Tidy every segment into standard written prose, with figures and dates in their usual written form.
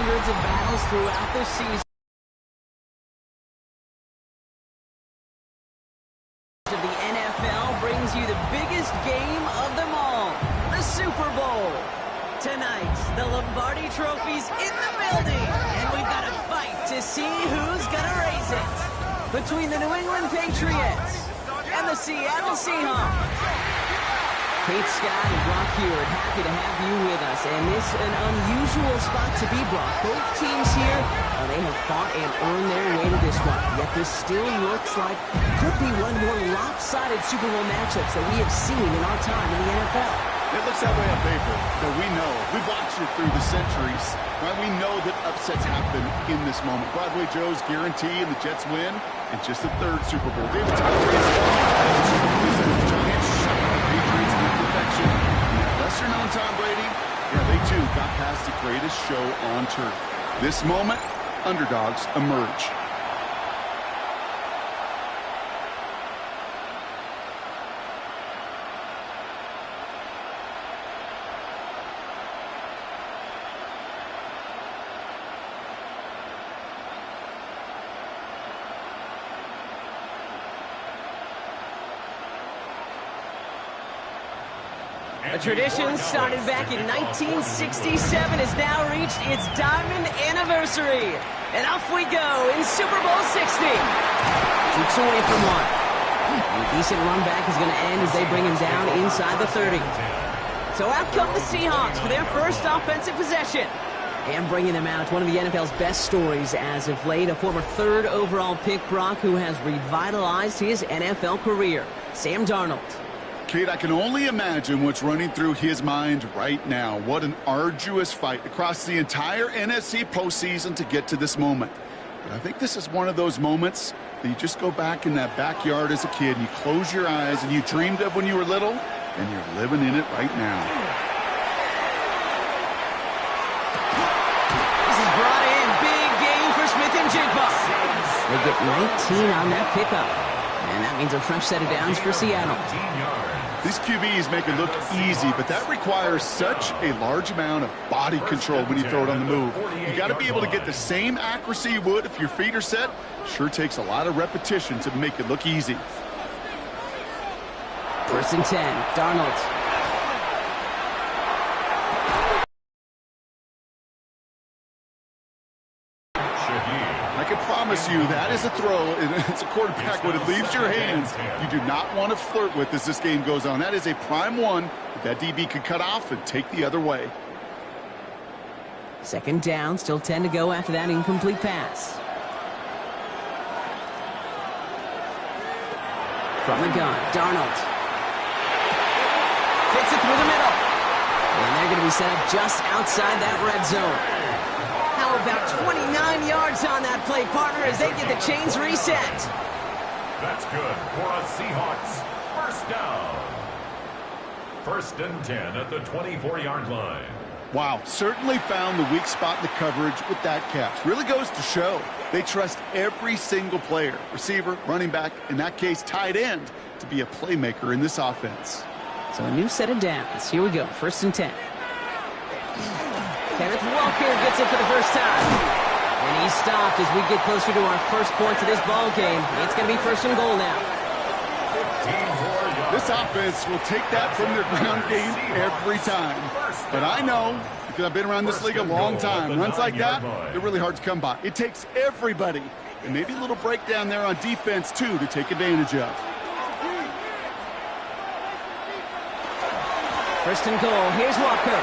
hundreds of battles throughout the season. Of the NFL brings you the biggest game of them all, the Super Bowl. Tonight, the Lombardi Trophy's in the building, and we've got a fight to see who's gonna raise it. Between the New England Patriots and the Seattle Seahawks. Kate, Scott, and Brock Hewitt, happy to have you with us. And this is an unusual spot to be, Brock. Both teams here, they have fought and earned their way to this one. Yet this still looks like could be one more lopsided Super Bowl matchups that we have seen in our time in the NFL. It looks that way on paper, but we know. We've watched it through the centuries. Right? We know that upsets happen in this moment. Broadway Joe's guarantee and the Jets win in just the third Super Bowl. David Patriots with perfection. Lesser-known Tom Brady, yeah, they too got past the greatest show on turf. This moment, underdogs emerge. A tradition started back in 1967 has now reached its diamond anniversary. And off we go in Super Bowl 60. Jukes away from one. A decent run back is going to end as they bring him down inside the 30. So out come the Seahawks for their first offensive possession. And bringing them out, one of the NFL's best stories as of late, a former third overall pick, Brock, who has revitalized his NFL career, Sam Darnold. Kate, I can only imagine what's running through his mind right now. What an arduous fight across the entire NFC postseason to get to this moment. But I think this is one of those moments that you just go back in that backyard as a kid and you close your eyes and you dreamed of when you were little, and you're living in it right now. This is brought in. Big game for Smith and Jigba. They get 19 on that pickup. And that means a fresh set of downs for Seattle. These QBs make it look easy, but that requires such a large amount of body control when you throw it on the move. You got to be able to get the same accuracy you would if your feet are set. Sure takes a lot of repetition to make it look easy. 1st and 10, Darnold. I can promise you that is a throw, and it's a quarterback when it leaves your hands you do not want to flirt with as this game goes on. That is a prime one that DB could cut off and take the other way. 2nd down, still 10 to go after that incomplete pass. From the gun, Darnold. Fits it through the middle. And they're going to be set up just outside that red zone. How about 29 yards on that play, partner, as they get the chains reset. That's good for a Seahawks first down. 1st and 10 at the 24-yard line. Wow, certainly found the weak spot in the coverage with that catch. Really goes to show they trust every single player, receiver, running back, in that case tight end, to be a playmaker in this offense. So a new set of downs. Here we go, 1st and 10. Kenneth Walker gets it for the first time. And he's stopped as we get closer to our first points of this ball game. It's going to be 1st and goal now. This offense will take that from their ground game every time. But I know, because I've been around this league a long time, runs like that, they're really hard to come by. It takes everybody, and maybe a little breakdown there on defense, too, to take advantage of. 1st and goal. Here's Walker.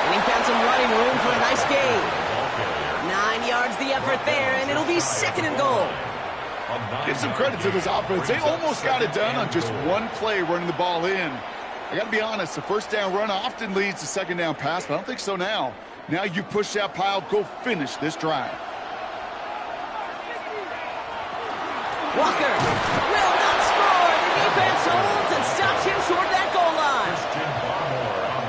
And he found some running room for a nice gain. 9 yards the effort there, and it'll be 2nd and goal. Give some credit to this offense. They almost got it done on just one play running the ball in. I got to be honest, the 1st down run often leads to 2nd down pass, but I don't think so now. Now you push that pile, go finish this drive. Walker will not score. The defense holds and stops him short of that goal line.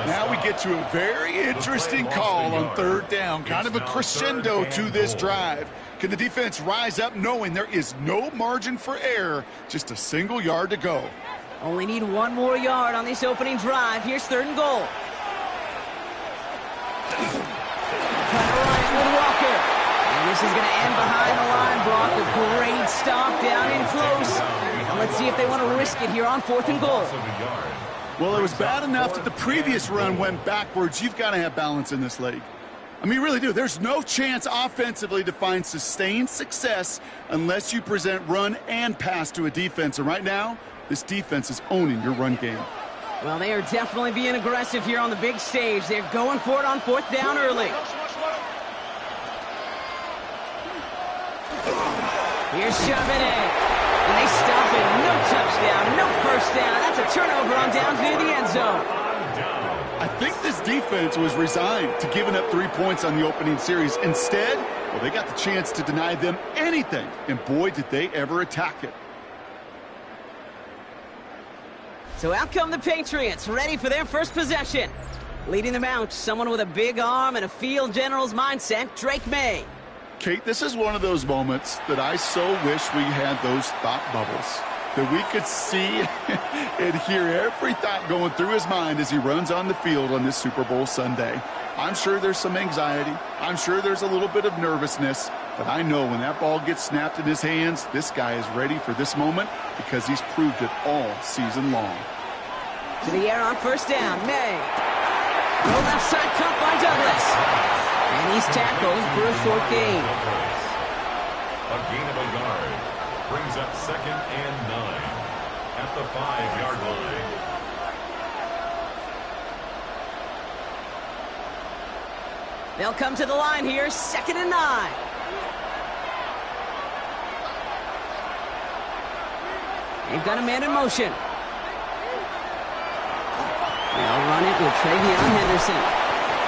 Now we get to a very interesting call on 3rd down. Kind of a crescendo to this drive. Can the defense rise up knowing there is no margin for error, just a single yard to go? Only need 1 more yard on this opening drive. Here's 3rd and goal. trying to run it with Walker. And this is going to end behind the line, Brock. A great stop down in close. Now let's see if they want to risk it here on 4th and goal. Well, it was bad enough that the previous run went backwards. You've got to have balance in this league. I mean, you really do. There's no chance offensively to find sustained success unless you present run and pass to a defense. And right now, this defense is owning your run game. Well, they are definitely being aggressive here on the big stage. They're going for it on 4th down early. Here's Charbonnet. And they stop it. No touchdown, no first down. That's a turnover on downs near the end zone. I think this defense was resigned to giving up 3 points on the opening series. Instead, well, they got the chance to deny them anything. And boy, did they ever attack it. So out come the Patriots, ready for their first possession. Leading them out, someone with a big arm and a field general's mindset, Drake May. Kate, this is one of those moments that I so wish we had those thought bubbles, that we could see and hear every thought going through his mind as he runs on the field on this Super Bowl Sunday. I'm sure there's some anxiety. I'm sure there's a little bit of nervousness, but I know when that ball gets snapped in his hands, this guy is ready for this moment because he's proved it all season long. To the air on 1st down, May. No left side cut by Douglas. And he's tackled for a short gain. A gain of a yard. Brings up 2nd and 9 at the 5-yard line. They'll come to the line here, 2nd and 9. They've got a man in motion. They'll run it with Travion Henderson.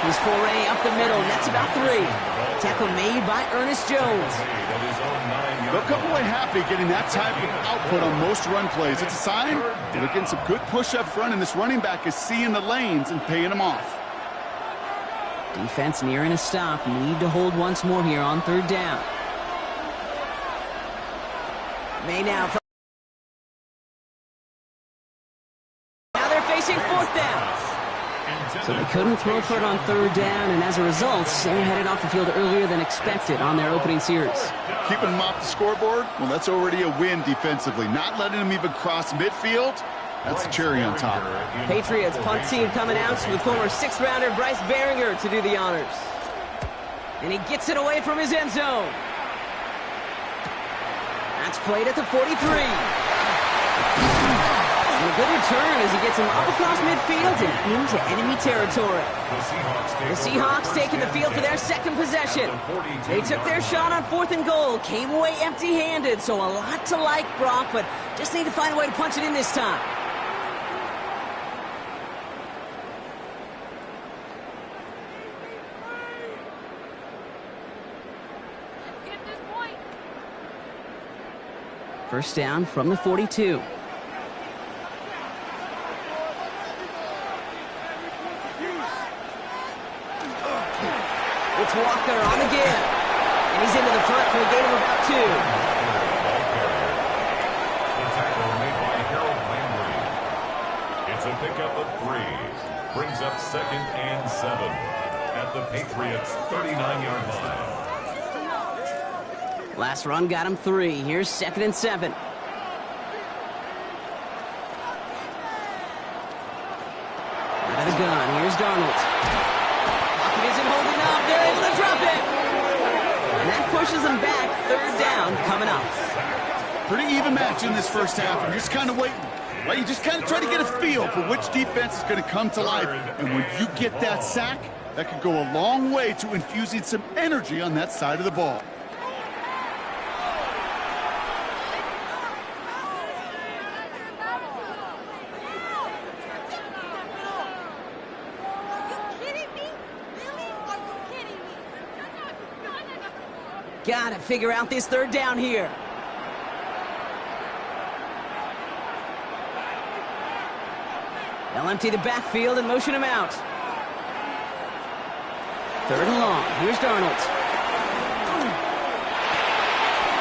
His foray up the middle, that's about 3. Tackle made by Ernest Jones. They'll come away happy getting that type of output on most run plays. It's a sign that they're getting some good push up front, and this running back is seeing the lanes and paying them off. Defense nearing a stop. Need to hold once more here on 3rd down. May now. Now they're facing 4th down. So they couldn't throw for it on 3rd down, and as a result, they're headed off the field earlier than expected on their opening series. Keeping them off the scoreboard, well, that's already a win defensively. Not letting them even cross midfield, that's the cherry on top. Patriots punt team coming out with former 6th-rounder Bryce Behringer to do the honors. And he gets it away from his end zone. That's played at the 43. And a good return as he gets him up across midfield and into enemy territory. The Seahawks taking the field for their 2nd possession. They took their shot on 4th and goal, came away empty-handed, so a lot to like, Brock, but just need to find a way to punch it in this time. First down from the 42. It's Walker on the give. And he's into the front for a gain of about 2. The tackle made by Harold Landry. It's a pickup of 3. Brings up 2nd and 7 at the Patriots' 39-yard line. Last run got him 3. Here's 2nd and 7. Out of the gun. Here's Darnold. Pocket isn't holding up. They're able to drop it. And that pushes them back. 3rd down coming up. Pretty even match in this first half. You're just kind of waiting. Right? You just kind of try to get a feel for which defense is going to come to life. And when you get that sack, that could go a long way to infusing some energy on that side of the ball. Gotta figure out this 3rd down here. They'll empty the backfield and motion him out. 3rd and long. Here's Darnold.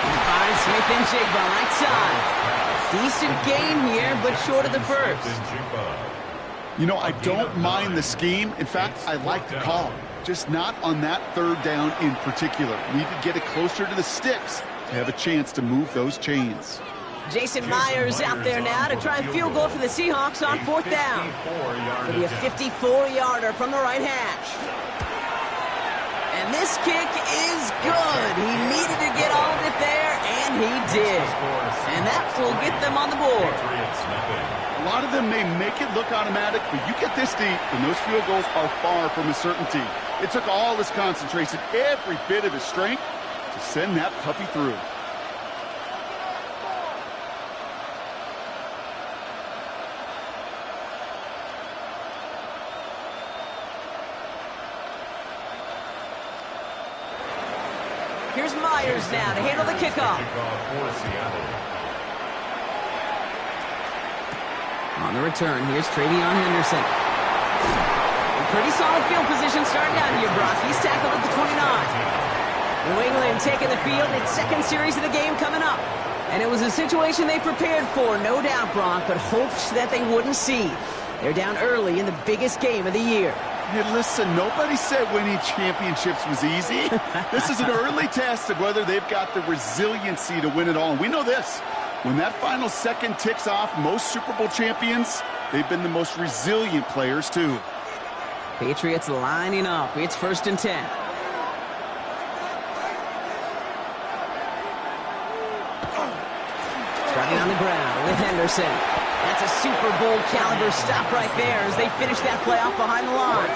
And finds Smith and Jigba right side. Decent gain here, but short of the first. You know, I don't mind the scheme. In fact, I like the call. just not on that third down in particular. Need to get it closer to the sticks to have a chance to move those chains. Jason Myers out there now to try a field goal for the Seahawks on 4th down. It'll be a 54-yarder from the right hash. And this kick is good. He needed to get all of it there, and he did. And that will get them on the board. A lot of them may make it look automatic, but you get this deep, and those field goals are far from a certainty. It took all his concentration, every bit of his strength, to send that puppy through. Here's Myers now to handle the kickoff. On the return, here's Travion Henderson. In pretty solid field position starting out here, Brock. He's tackled at the 29. New England taking the field. Its second series of the game coming up. And it was a situation they prepared for, no doubt, Brock, but hoped that they wouldn't see. They're down early in the biggest game of the year. Hey, listen, nobody said winning championships was easy. This is an early test of whether they've got the resiliency to win it all. And we know this. When that final second ticks off, most Super Bowl champions, they've been the most resilient players, too. Patriots lining up. It's 1st and 10. Starting on the ground with Henderson. That's a Super Bowl caliber stop right there as they finish that play off behind the line.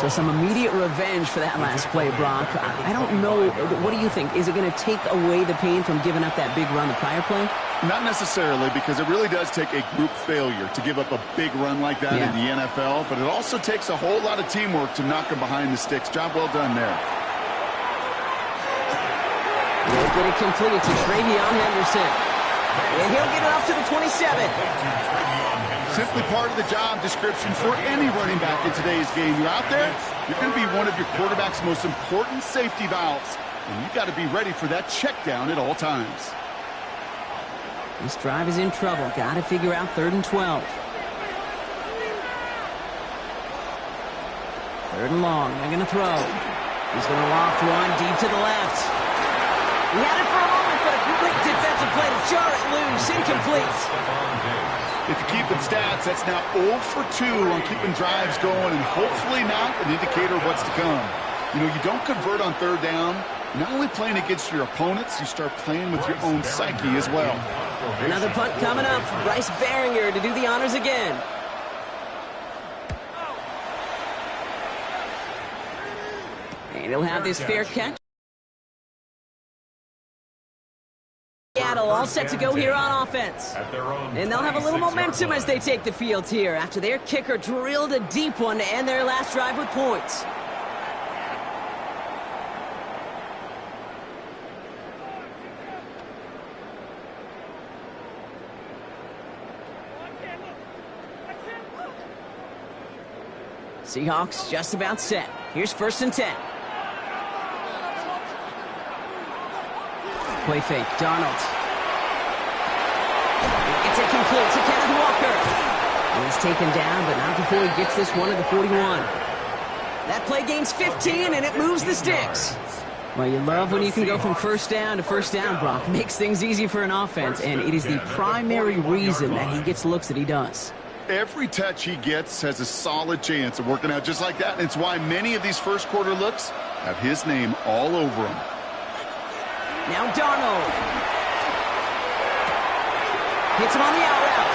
So some immediate revenge for that last play, Brock. I don't know. What do you think? Is it going to take away the pain from giving up that big run the prior play? Not necessarily, because it really does take a group failure to give up a big run like that in the NFL, but it also takes a whole lot of teamwork to knock them behind the sticks. Job well done there. They'll get it complete to Travion Henderson. And he'll get it up to the 27. Simply part of the job description for any running back in today's game. You're out there, you're going to be one of your quarterback's most important safety valves. And you've got to be ready for that check down at all times. This drive is in trouble. Got to figure out 3rd and 12. 3rd and long. They're going to throw. He's going to loft one deep to the left. He had it for a moment, but a great defensive play to jar it loose. Incomplete. If you keep in stats, that's now 0 for 2 on keeping drives going, and hopefully not an indicator of what's to come. You know, you don't convert on 3rd down. Not only playing against your opponents, you start playing with your own psyche as well. Another punt coming up. Bryce Behringer to do the honors again. And he'll have this fair catch. Seattle all set to go here on offense. And they'll have a little momentum as they take the field here after their kicker drilled a deep one to end their last drive with points. Seahawks just about set. Here's 1st and 10. Play fake. Darnold. It's a complete to Kenneth Walker. He's taken down, but not before he gets this one at the 41. That play gains 15, and it moves the sticks. Well, you love when you can go from 1st down to 1st down, Brock. Makes things easy for an offense, and it is the primary reason that he gets looks that he does. Every touch he gets has a solid chance of working out just like that. And it's why many of these first quarter looks have his name all over them. Now Darnold. Hits him on the out route.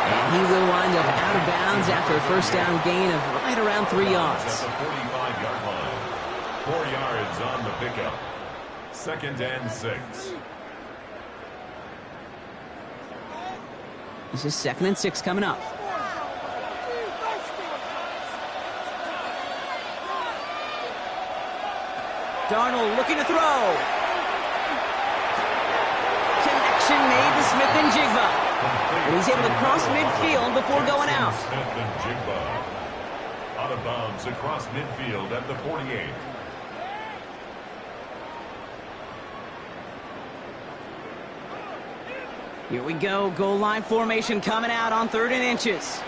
And he will wind up out of bounds after a 1st down gain of right around 3 yards. At the 45-yard line. 4 yards on the pickup. 2nd and 6. This is 2nd and 6 coming up. Darnold looking to throw. Connection made to Smith and Jigba. And he's able to cross midfield before going out. Smith and Jigba. Out of bounds across midfield at the 48. Here we go. Goal line formation coming out on 3rd and inches.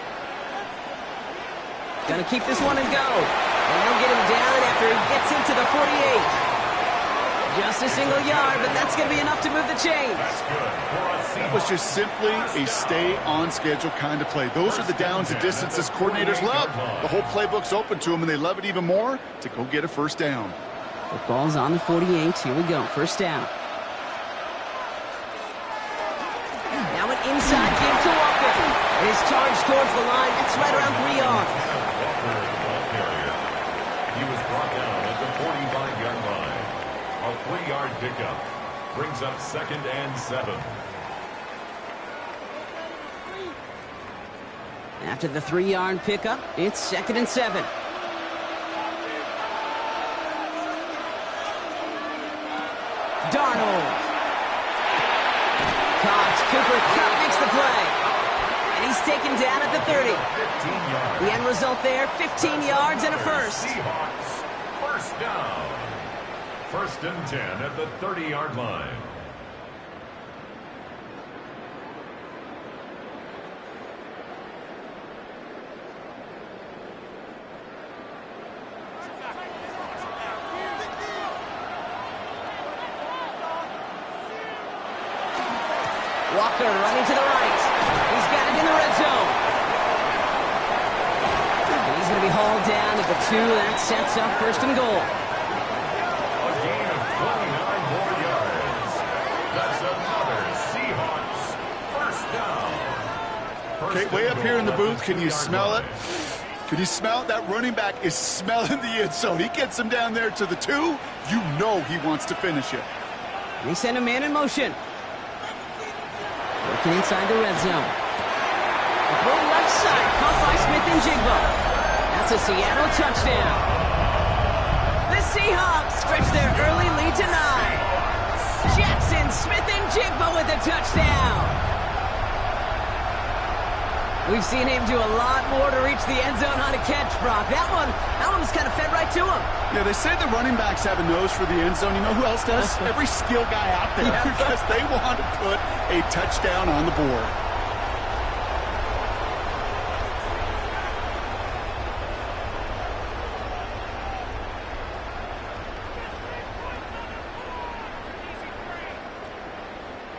Gonna keep this one and go. And they'll get him down after he gets into the 48. Just a single yard, but that's going to be enough to move the chains. That was just simply a stay-on-schedule kind of play. Those are the downs and distances coordinators love. The whole playbook's open to them, and they love it even more to go get a first down. The ball's on the 48. Here we go. First down. Now an inside give to Walker. It is charged towards the line. That's right around 3 yards. He was brought down at the 45-yard line. A 3-yard pickup brings up 2nd and 7. After the 3-yard pickup, it's 2nd and 7. Darnold. Caught. Cooper Kupp makes the play. And he's taken down at the 30. The end result there, 15 yards and a first. Seahawks, first down. 1st and 10 at the 30-yard line. Walker running to the right. He's got it in the red zone. And he's going to be hauled down at the 2. That sets up 1st and goal. A gain of 29 more yards. That's another Seahawks first down. Okay, way up here in the booth, can you smell it? Can you smell it? That running back is smelling the end zone. He gets him down there to the 2. You know he wants to finish it. They send a man in motion. Working inside the red zone. The throw left side, caught by Smith and Jigbo. That's a Seattle touchdown. The Seahawks stretch their early lead to 9. Jackson, Smith and Jigbo with a touchdown. We've seen him do a lot more to reach the end zone on a catch, Brock. That one was kind of fed right to him. Yeah, they say the running backs have a nose for the end zone. You know who else does? Every skill guy out there, because they want to put a touchdown on the board.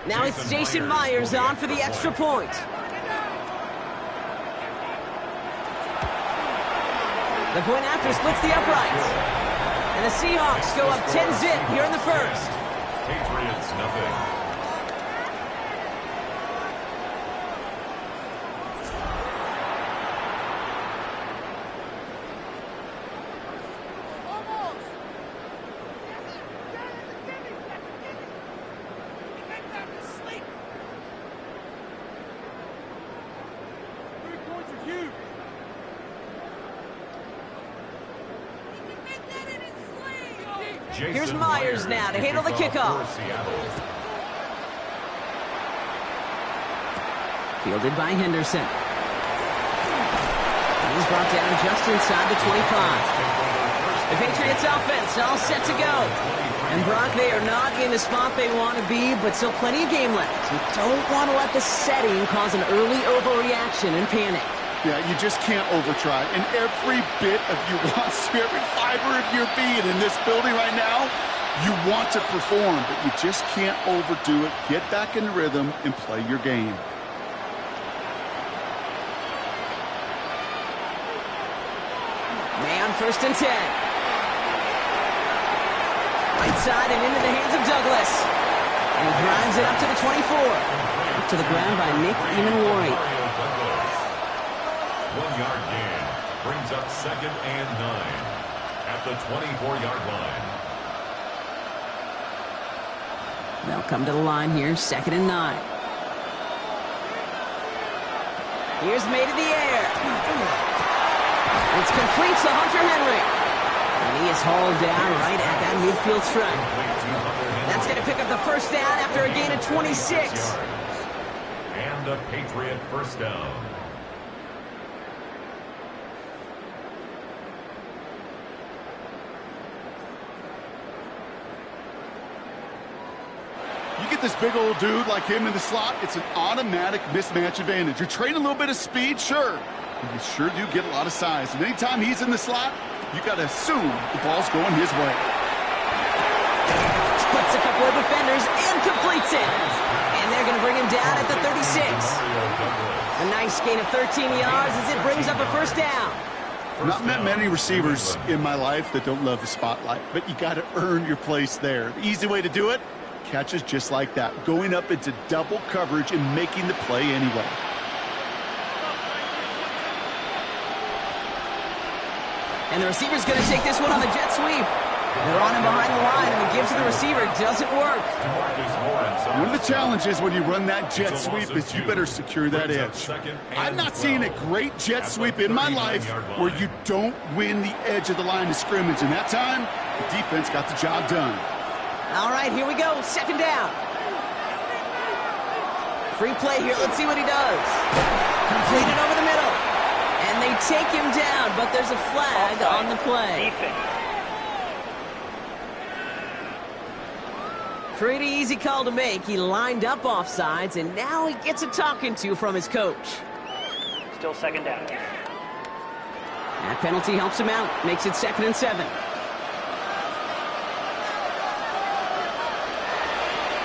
Now it's Jason Myers on for the extra point. The point after splits the uprights. And the Seahawks go up 10-zip here in the first. Patriots, nothing. Here's Myers now to handle the kickoff. Fielded by Henderson. He's brought down just inside the 25. The Patriots offense all set to go. And Brock, they are not in the spot they want to be, but still plenty of game left. You don't want to let the setting cause an early overreaction and panic. Yeah, you just can't overtry. And every bit of you wants to, every fiber of your being in this building right now, you want to perform, but you just can't overdo it. Get back in rhythm and play your game. Man, 1st and 10. Right side and into the hands of Douglas. And he drives it up to the 24. Up to the ground by Nick Emanwari. 1-yard gain brings up 2nd and 9 at the 24-yard line. They'll come to the line here, 2nd and 9. Here's made in the air. It's complete to Hunter Henry. And he is hauled down right at that midfield stripe. That's going to pick up the first down after a gain of 26. And a Patriot first down. You get this big old dude like him in the slot, it's an automatic mismatch advantage. You're trading a little bit of speed, sure. But you sure do get a lot of size. And anytime he's in the slot, you got to assume the ball's going his way. Splits a couple of defenders and completes it. And they're going to bring him down at the 36. A nice gain of 13 yards as it brings up a first down. Not met many receivers in my life that don't love the spotlight, but you got to earn your place there. The easy way to do it, catches just like that, going up into double coverage and making the play anyway. And the receiver's going to take this one on the jet sweep. They're on him behind the line, and the give to the receiver doesn't work. One of the challenges when you run that jet sweep is you better secure that edge. I've not seen a great jet sweep in my life where you don't win the edge of the line of scrimmage. And that time, the defense got the job done. All right, here we go. Second down. Free play here. Let's see what he does. Completed over the middle. And they take him down, but there's a flag on the play. Pretty easy call to make. He lined up offsides, and now he gets a talking to from his coach. Still second down. That penalty helps him out. Makes it 2nd and 7.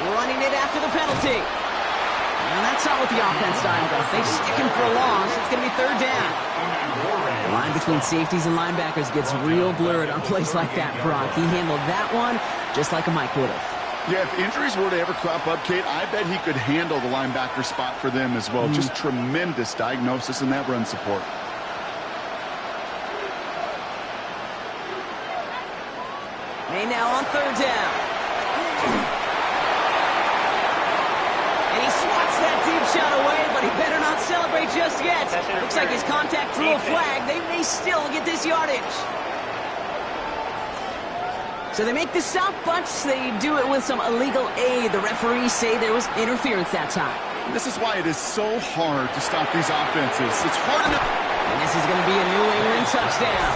Running it after the penalty. And that's not what the offense dialed up. They stick him for a loss. It's going to be 3rd down. The line between safeties and linebackers gets real blurred on plays like that, Brock. He handled that one just like a Mike would have. Yeah, if injuries were to ever crop up, Kate, I bet he could handle the linebacker spot for them as well. Just tremendous diagnosis in that run support. May now on 3rd down. And he swats that deep shot away, but he better not celebrate just yet. Looks like his contact drew a flag. They may still get this yardage. So they make the stop, but they do it with some illegal aid. The referees say there was interference that time. This is why it is so hard to stop these offenses. It's hard enough. And this is going to be a New England touchdown.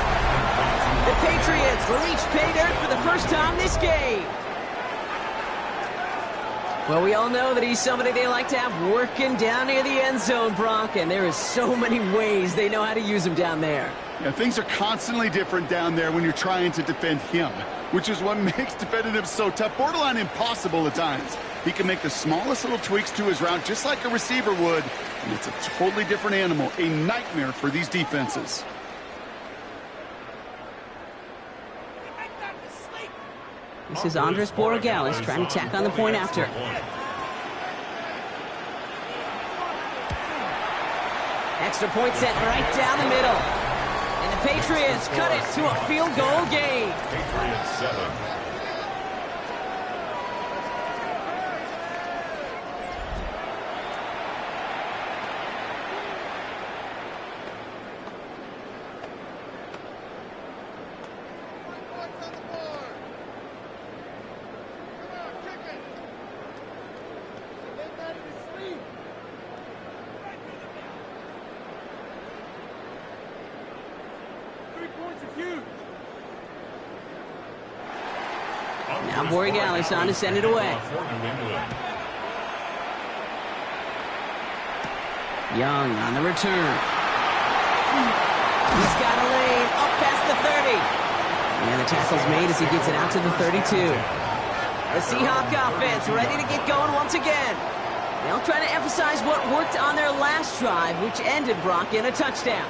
The Patriots reach pay dirt for the first time this game. Well, we all know that he's somebody they like to have working down near the end zone, Brock, and there is so many ways they know how to use him down there. Yeah, things are constantly different down there when you're trying to defend him, which is what makes defending him so tough, borderline impossible at times. He can make the smallest little tweaks to his route just like a receiver would, and it's a totally different animal, a nightmare for these defenses. This is Andres Borregales trying to tack on the point after. Extra point set right down the middle. And the Patriots cut it to a field goal game. Patriots 7. Now Borregales on to send it away. Young on the return. He's got a lane up past the 30. And the tackle's made as he gets it out to the 32. The Seahawks offense ready to get going once again. They'll try to emphasize what worked on their last drive, which ended, Brock, in a touchdown.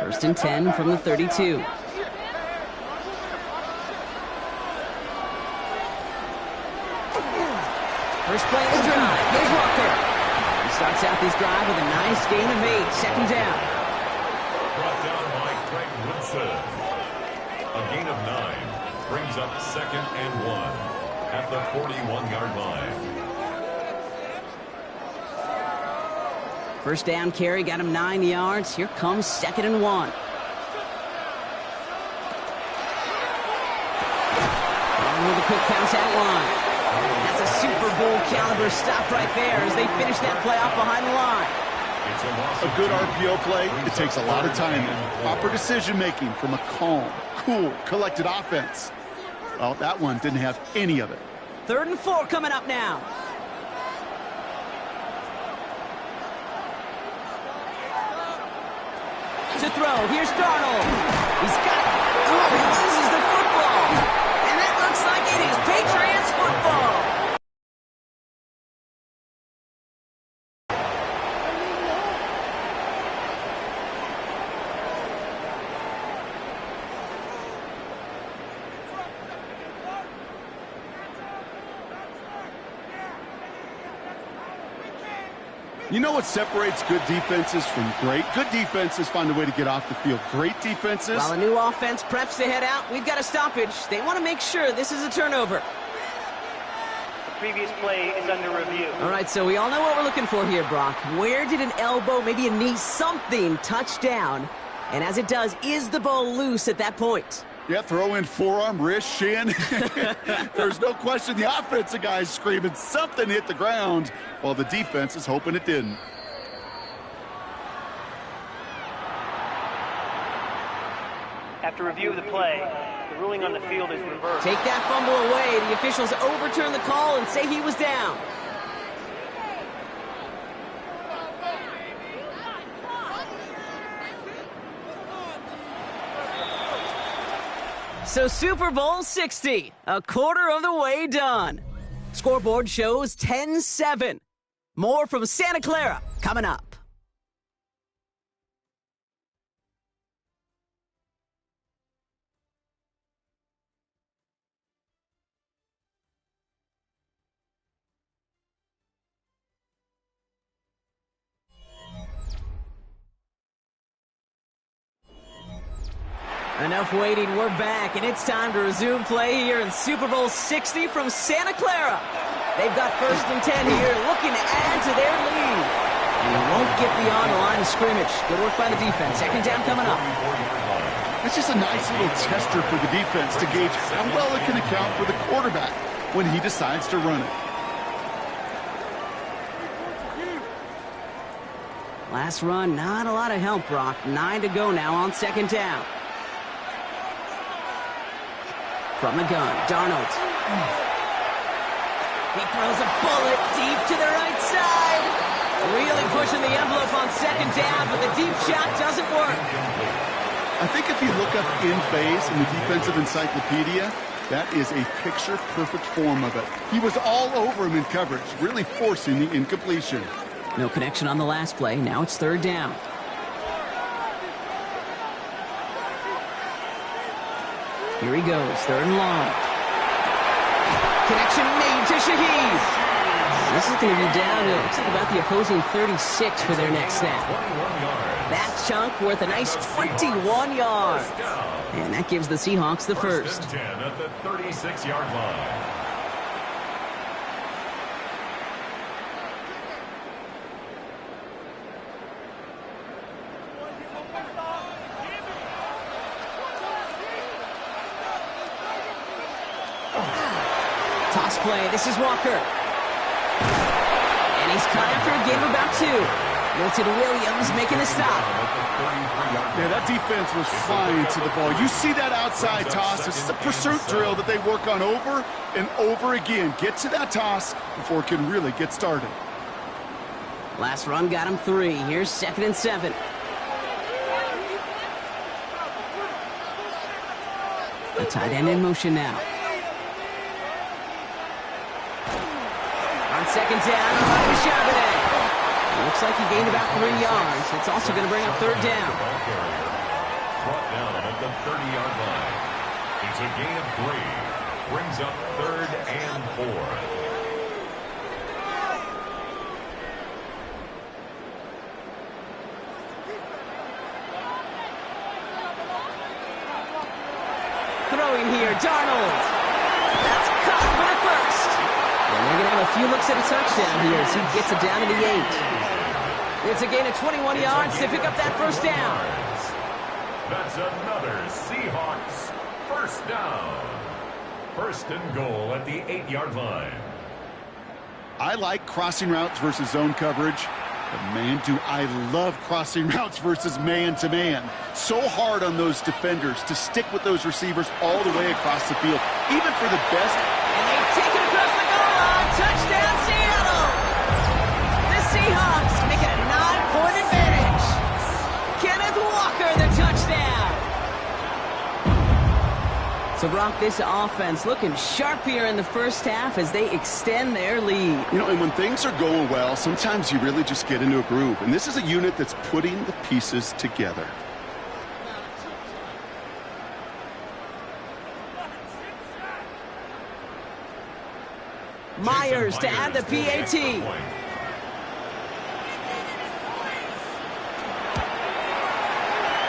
First and 10 from the 32. First play of the drive. Here's Walker. He starts out this drive with a nice gain of 8. Second down. Brought down by Craig Woodson. A gain of 9 brings up 2nd and 1 at the 41-yard line. First down carry got him 9 yards. Here comes 2nd and 1. With a quick pass out line. That's a Super Bowl caliber stop right there as they finish that play off behind the line. A good RPO play, it takes a lot of timing. Proper decision-making from a calm, cool, collected offense. Well, that one didn't have any of it. 3rd and 4 coming up now. To throw, here's Darnold. He's got, he loses the football. And it looks like it is Patriots football. You know what separates good defenses from great? Good defenses find a way to get off the field. Great defenses... While a new offense preps to head out, we've got a stoppage. They want to make sure this is a turnover. The previous play is under review. All right, so we all know what we're looking for here, Brock. Where did an elbow, maybe a knee, something touch down? And as it does, is the ball loose at that point? Yeah, throw in forearm, wrist, shin. There's no question the offensive guy's screaming something hit the ground while the defense is hoping it didn't. After review of the play, the ruling on the field is reversed. Take that fumble away. The officials overturn the call and say he was down. So Super Bowl 60, a quarter of the way done. Scoreboard shows 10-7. More from Santa Clara coming up. Enough waiting, we're back, and it's time to resume play here in Super Bowl 60 from Santa Clara. They've got 1st and 10 here, looking to add to their lead. And they won't get beyond the line of scrimmage. Good work by the defense. 2nd down coming up. It's just a nice little tester for the defense to gauge how well it can account for the quarterback when he decides to run it. Last run, not a lot of help, Brock. 9 to go now on 2nd down. From the gun, Darnold. He throws a bullet deep to the right side. Really pushing the envelope on 2nd down, but the deep shot doesn't work. I think if you look up in phase in the defensive encyclopedia, that is a picture-perfect form of it. He was all over him in coverage, really forcing the incompletion. No connection on the last play. Now it's 3rd down. Here he goes, 3rd and long. Connection made to Shaheed. This is going to be down to, looks like about the opposing 36 for their next snap. That chunk worth a nice 21 yards. And that gives the Seahawks the first. 10 at the 36-yard line. Toss play, this is Walker. And he's caught after a gain of about 2. Milton Williams making the stop. Yeah, that defense was flying to the ball. You see that outside toss. This is a pursuit drill that they work on over and over again. Get to that toss before it can really get started. Last run got him 3. Here's 2nd and 7. A tight end in motion now. On 2nd down, looks like he gained about 3 yards. It's also going to bring up 3rd down. Brought down at the 30-yard line. It's a gain of 3. Brings up 3rd and 4. Throwing here, Darnold. That's caught for the first. And they're going to have a few looks at a touchdown here as he gets it down to the 8. It's a gain of 21 yards to pick up that 1st down. That's another Seahawks 1st down. 1st and goal at the 8-yard line. I like crossing routes versus zone coverage. But man, do I love crossing routes versus man-to-man. So hard on those defenders to stick with those receivers all the way across the field, even for the best. And they take it across the goal line. Touchdown, Seattle! The Seahawks make it a 9-point advantage. Kenneth Walker, the touchdown. So, Brock, this offense looking sharp here in the first half as they extend their lead. You know, and when things are going well, sometimes you really just get into a groove. And this is a unit that's putting the pieces together. Myers to add the PAT.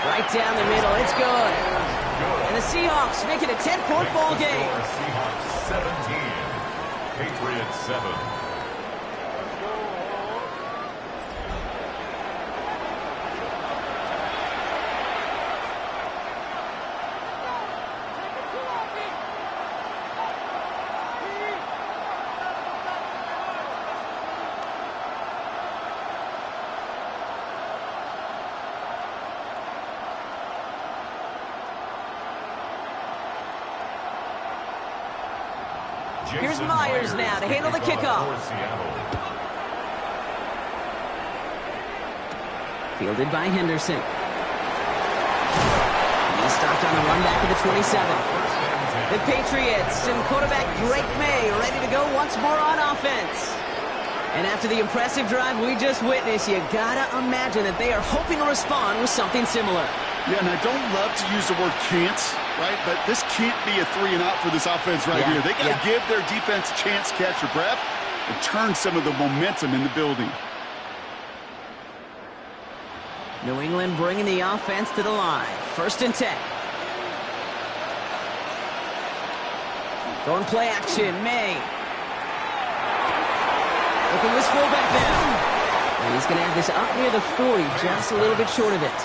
Right down the middle. It's good. And the Seahawks make it a 10-point ball game. Seahawks 17, Patriots 7. Here's Myers now to handle the kickoff. Fielded by Henderson. He's stopped on the run back of the 27. The Patriots and quarterback Drake May ready to go once more on offense. And after the impressive drive we just witnessed, you gotta imagine that they are hoping to respond with something similar. Yeah, and I don't love to use the word can't, right? But this can't be a 3-and-out for this offense right here. They got to give their defense a chance to catch their breath and turn some of the momentum in the building. New England bringing the offense to the line. 1st and 10. Going play action, May. Looking this fullback now. And he's going to have this up near the 40, just a little bit short of it.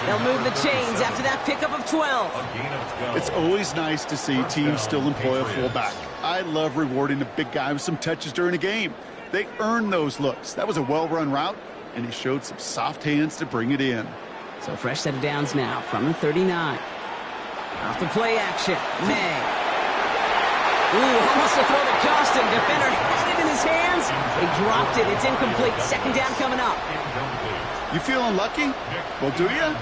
They'll move the chains after that pickup of 12. It's always nice to see teams still employ a fullback. I love rewarding a big guy with some touches during a game. They earn those looks. That was a well-run route, and he showed some soft hands to bring it in. So fresh set of downs now from the 39. Off the play action, May. Ooh, almost a throw that cost him. Defender had it in his hands. He dropped it. It's incomplete. 2nd down coming up. You feeling lucky? Well, do you?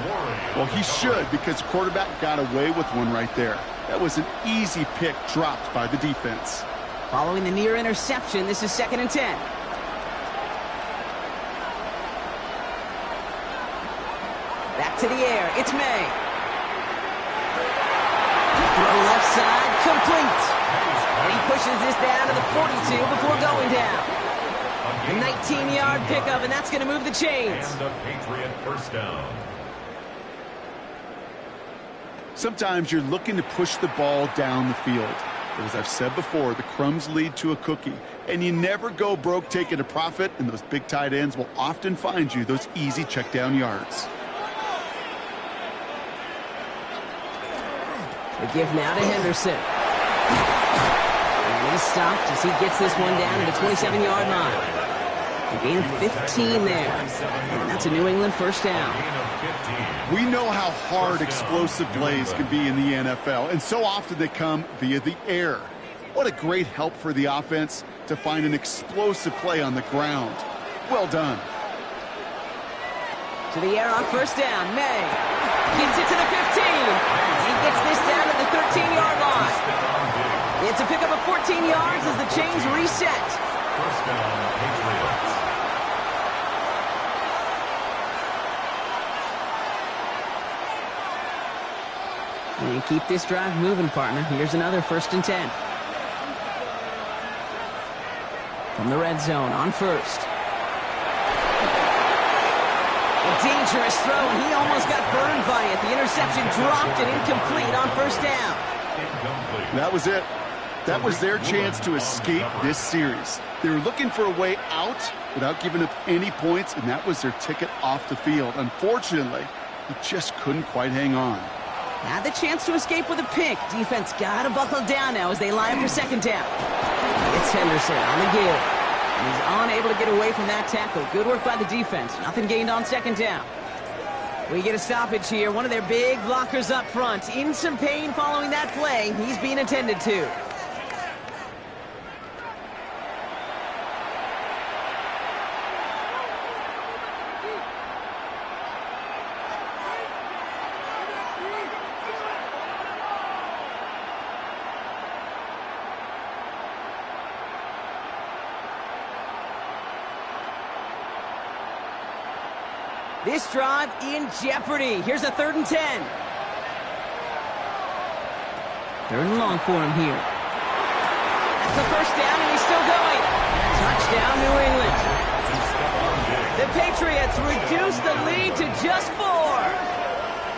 Well, he should, because the quarterback got away with one right there. That was an easy pick dropped by the defense. Following the near interception, this is 2nd and 10. Back to the air. It's May. Throw left side, complete. And he pushes this down to the 42 before going down. A 19-yard pickup, and that's going to move the chains. And a Patriot 1st down. Sometimes you're looking to push the ball down the field. But as I've said before, the crumbs lead to a cookie. And you never go broke taking a profit, and those big tight ends will often find you those easy check down yards. The give now to Henderson. And he's stopped as he gets this one down to the 27-yard line. A gain of 15 there. And that's a New England 1st down. We know how hard explosive plays can be in the NFL, and so often they come via the air. What a great help for the offense to find an explosive play on the ground. Well done. To the air on 1st down. May gets it to the 15. He gets this down to the 13-yard line. It's a pickup of 14 yards as the chains reset. 1st down, Patriots. And keep this drive moving, partner. Here's another 1st and 10. From the red zone on 1st. A dangerous throw, and he almost got burned by it. The interception dropped and incomplete on 1st down. That was it. That was their chance to escape this series. They were looking for a way out without giving up any points, and that was their ticket off the field. Unfortunately, he just couldn't quite hang on. Had the chance to escape with a pick. Defense got to buckle down now as they line up for 2nd down. It's Henderson on the give. And he's unable to get away from that tackle. Good work by the defense. Nothing gained on second down. We get a stoppage here. One of their big blockers up front. In some pain following that play. He's being attended to. This drive in jeopardy. Here's a 3rd and 10. 3rd and long for him here. That's the first down, and he's still going. Touchdown, New England. The Patriots reduce the lead to just 4.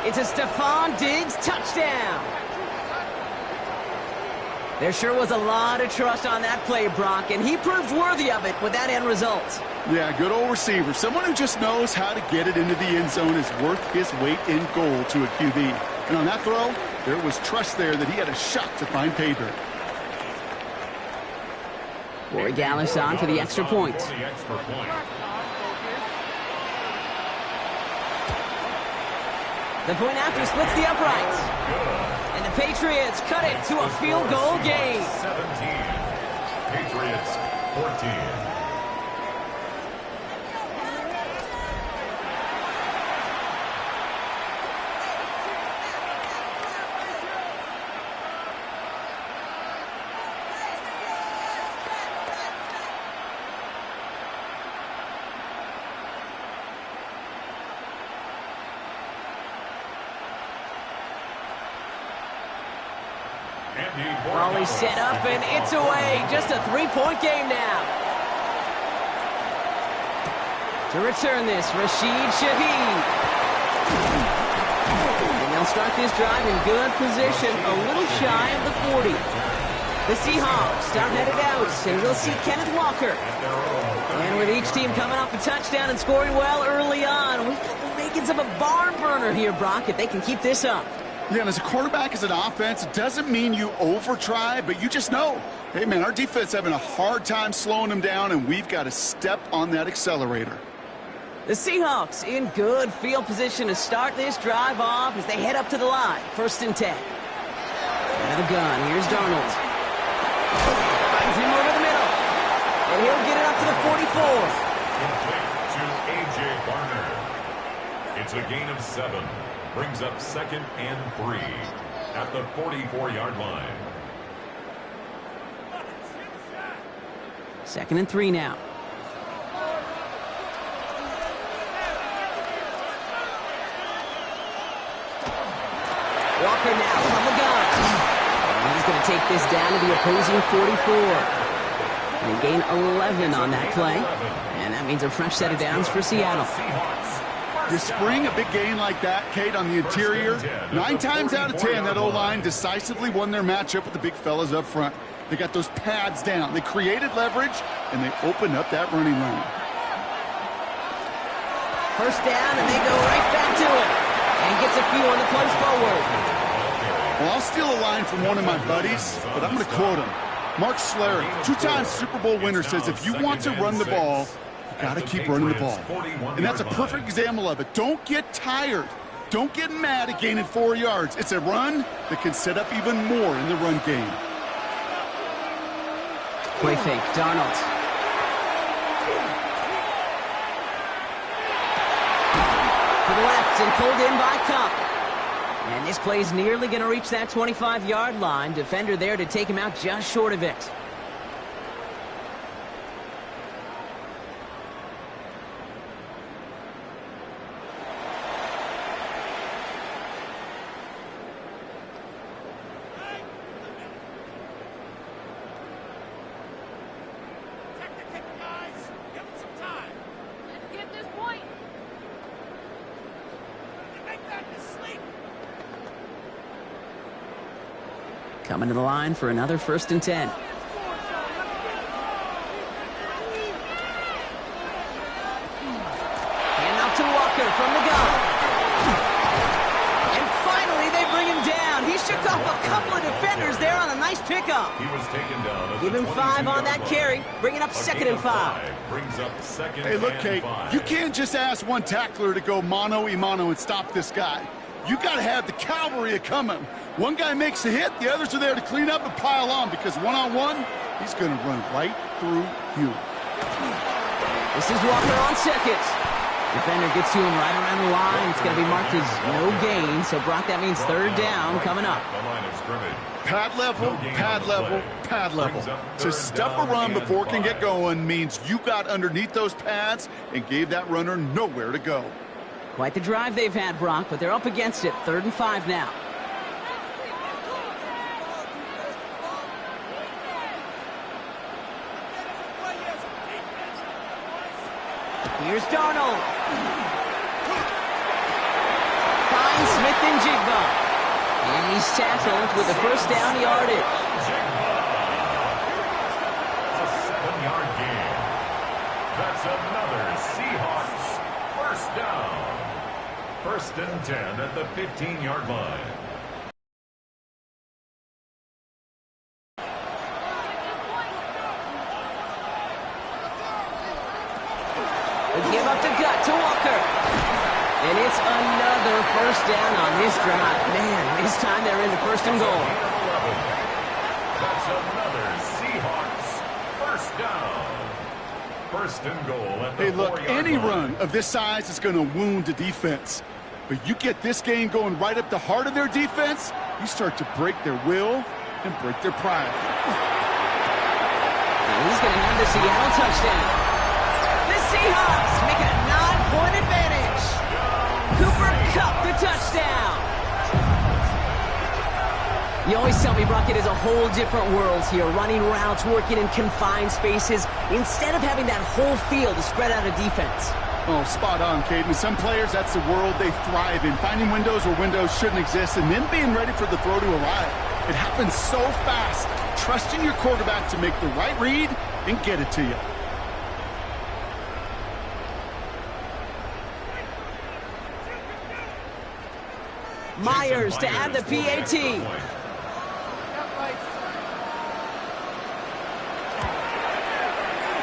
It's a Stephon Diggs touchdown. There sure was a lot of trust on that play, Brock, and he proved worthy of it with that end result. Yeah, good old receiver. Someone who just knows how to get it into the end zone is worth his weight in gold to a QB. And on that throw, there was trust there that he had a shot to find pay dirt. Corey Gallis on for the extra point. The point after splits the uprights. And the Patriots cut it to a field goal game. 17. Patriots 14. Raleigh set up, and it's away. Just a 3-point game now. To return this, Rashid Shaheed. And they'll start this drive in good position, a little shy of the 40. The Seahawks start headed out, and we'll see Kenneth Walker. And with each team coming off a touchdown and scoring well early on, we've got the makings of a barn burner here, Brock, if they can keep this up. Yeah, and as a quarterback, as an offense, it doesn't mean you over-try, but you just know, hey, man, our defense having a hard time slowing them down, and we've got to step on that accelerator. The Seahawks in good field position to start this drive off as they head up to the line. 1st and 10. Out of the gun, here's Darnold. Finds him over the middle. And he'll get it up to the 44. Complete to A.J. Barner. It's a gain of 7. Brings up 2nd and 3 at the 44-yard line. 2nd and 3 now. Walker now from the gun. And he's going to take this down to the opposing 44. And gain 11 on that play. And that means a fresh set of downs for Seattle. You spring a big gain like that, Kate, on the interior, 9 times out of 10, that O-line decisively won their matchup with the big fellas up front. They got those pads down. They created leverage, and they opened up that running lane. 1st down, and they go right back to it. And gets a few on the plunge forward. Well, I'll steal a line from one of my buddies, but I'm going to quote him. Mark Schlereth, 2-time Super Bowl winner, says if you want to run the ball, got to keep running the ball. And that's a perfect example of it. Don't get tired. Don't get mad at gaining 4 yards. It's a run that can set up even more in the run game. Play fake, Darnold. To the left and pulled in by Cup. And this play's nearly going to reach that 25-yard line. Defender there to take him out just short of it. Coming to the line for another 1st and 10. Hand off to Walker from the gun. And finally they bring him down. He shook off a couple of defenders. defenders there on a nice pickup. He was taken down. Give him 5 on that carry, bringing up 2nd and 5. Brings up 2nd Hey, look, and Kate, 5. you can't just ask one tackler to go mano-a-mano and stop this guy. You got to have the cavalry coming. One guy makes a hit, the others are there to clean up and pile on, because one-on-one, he's going to run right through you. This is Walker on 2nd. Defender gets to him right around the line. It's going to be marked as no gain. So, Brock, that means 3rd down coming up. The line of scrimmage. Pad level, pad level, pad level. To stuff a run before it can get going means you got underneath those pads and gave that runner nowhere to go. Quite the drive they've had, Brock, but they're up against it. 3rd and 5 now. Here's Darnold. Finds Smith and Jigba. And he's tackled with the 1st down yardage. A 7-yard gain. That's another Seahawks 1st down. 1st and 10 at the 15-yard line. Give up the gut to Walker. And it's another 1st down on this drive. Man, this time they're into 1st and goal. That's another Seahawks 1st down. 1st and goal at the 4-yard line. Hey, look, any run of this size is going to wound the defense. But you get this game going right up the heart of their defense, you start to break their will and break their pride. And he's going to have the Seattle touchdown. Seahawks make it a 9-point advantage. Cooper Kupp the touchdown. You always tell me, Brock, it is a whole different world here. Running routes, working in confined spaces, instead of having that whole field to spread out a defense. Oh, spot on, Caden. Some players, that's the world they thrive in. Finding windows where windows shouldn't exist and then being ready for the throw to arrive. It happens so fast. Trusting your quarterback to make the right read and get it to you. Myers to add the PAT.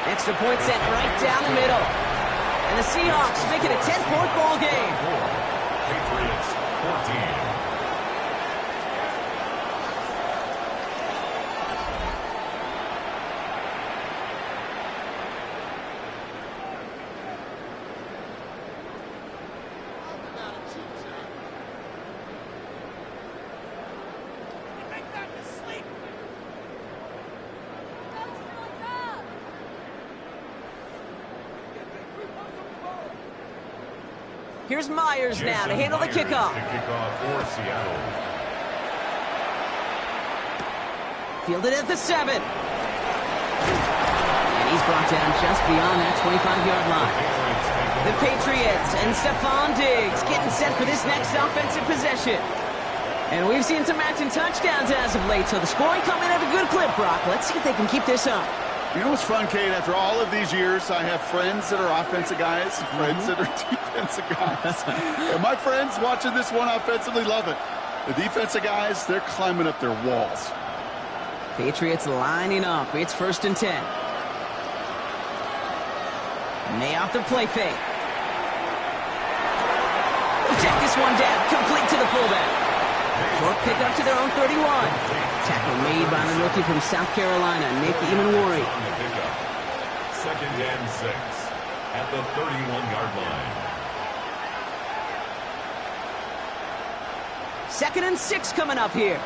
Extra point sent right down the middle. And the Seahawks make it a 10-point ball game. Patriots 14. Here's Myers now to handle the kickoff. The kickoff for Seattle. Fielded at the 7. And he's brought down just beyond that 25-yard line. The Patriots and Stephon Diggs getting set for this next offensive possession. And we've seen some matching touchdowns as of late, so the scoring coming at a good clip, Brock. Let's see if they can keep this up. You know what's fun, Kate? After all of these years, I have friends that are offensive guys and friends that are defensive guys. And my friends watching this one offensively love it. The defensive guys, they're climbing up their walls. Patriots lining up. It's 1st and 10. May off the play fake. Check this one down. Complete to the fullback. Short pickup to their own 31. Tackle made by the rookie from South Carolina, Nick Emanwari. 2nd and 6 at the 31-yard line. 2nd and 6 coming up here.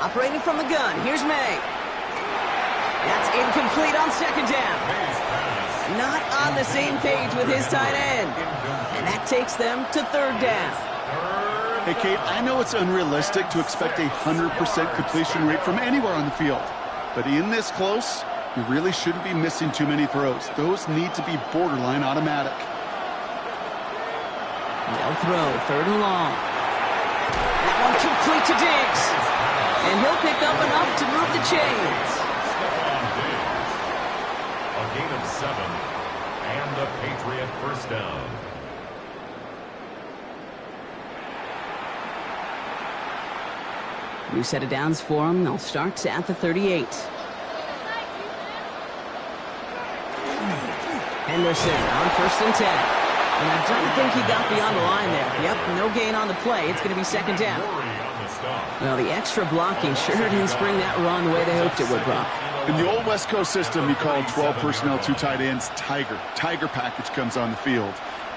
Operating from the gun, here's May. That's incomplete on 2nd down. Not on the same page with his tight end. And that takes them to 3rd down. Hey, Kate, I know it's unrealistic to expect a 100% completion rate from anywhere on the field. But in this close, you really shouldn't be missing too many throws. Those need to be borderline automatic. No throw, 3rd and long. That one complete to Diggs. And he'll pick up enough to move the chains. A gain of 7 and a Patriot 1st down. New set of downs for them. They'll start at the 38. Henderson on 1st and 10. And I don't think he got beyond the line there. Yep, no gain on the play. It's going to be 2nd down. Well, the extra blocking sure didn't spring that run the way they hoped it would, Brock. In the old West Coast system, you called 12 personnel, 2 tight ends, Tiger. Tiger package comes on the field.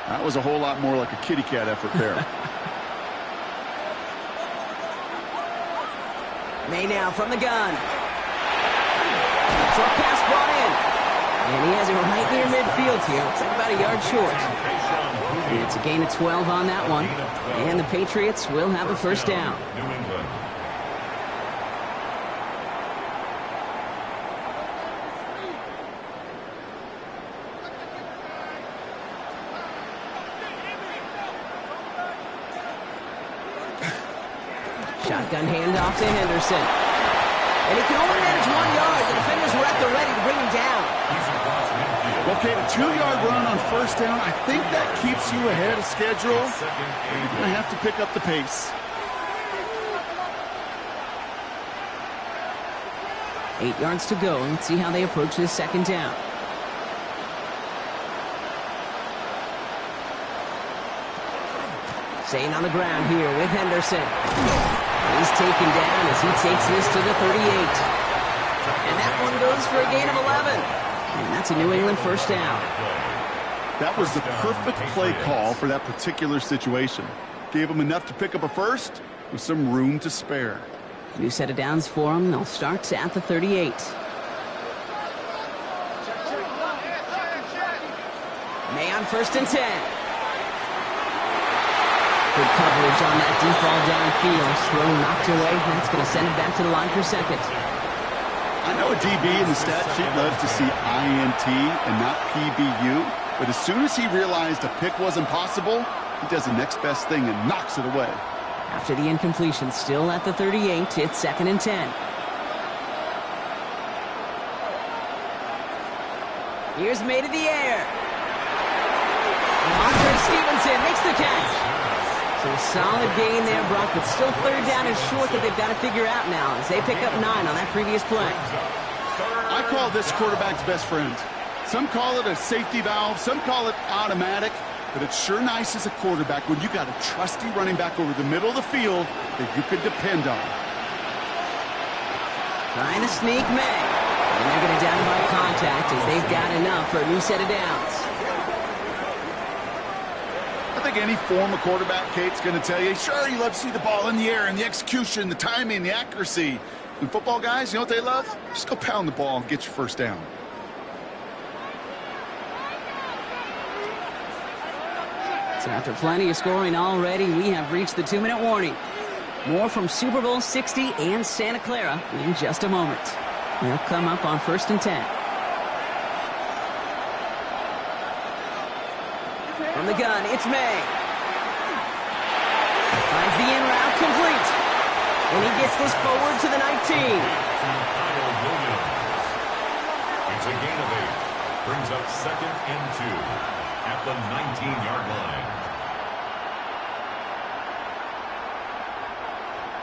That was a whole lot more like a kitty cat effort there. May now from the gun. Short pass brought in. And he has it right near midfield here. Looks like about a yard short. And it's a gain of 12 on that one. And the Patriots will have a 1st down. Shotgun handoff to Henderson. And he can only manage 1 yard. The defenders were at the ready to bring him down. Okay, a 2-yard run on 1st down. I think that keeps you ahead of schedule. You're going to have to pick up the pace. 8 yards to go. Let's see how they approach this 2nd down. Staying on the ground here with Henderson. He's taken down as he takes this to the 38. And that one goes for a gain of 11. And that's a New England 1st down. That was the perfect play call for that particular situation. Gave them enough to pick up a 1st with some room to spare. New set of downs for them. They'll start at the 38. May on 1st and 10. Good coverage on that deep ball downfield. Throw knocked away. That's going to send it back to the line for 2nd. I know a DB in the stat sheet loves to see INT and not PBU, but as soon as he realized a pick wasn't possible, he does the next best thing and knocks it away. After the incompletion, still at the 38, it's 2nd and 10. Here's May to the air. Andre Stevenson makes the catch. So a solid gain there, Brock, but still 3rd down and short that they've got to figure out now as they pick up 9 on that previous play. I call this quarterback's best friend. Some call it a safety valve, some call it automatic, but it's sure nice as a quarterback when you got a trusty running back over the middle of the field that you could depend on. Trying to sneak May. And they're going to down by contact as they've got enough for a new set of downs. I think any former quarterback, Kate's going to tell you, sure, you love to see the ball in the air and the execution, the timing, the accuracy. And football guys, you know what they love? Just go pound the ball and get your 1st down. So after plenty of scoring already, we have reached the 2-minute warning. More from Super Bowl 60 and Santa Clara in just a moment. They'll come up on 1st and 10. From the gun, it's May. Finds the in route complete. And he gets this forward to the 19. It's a gain of 8. Brings up 2nd and 2 at the 19-yard line.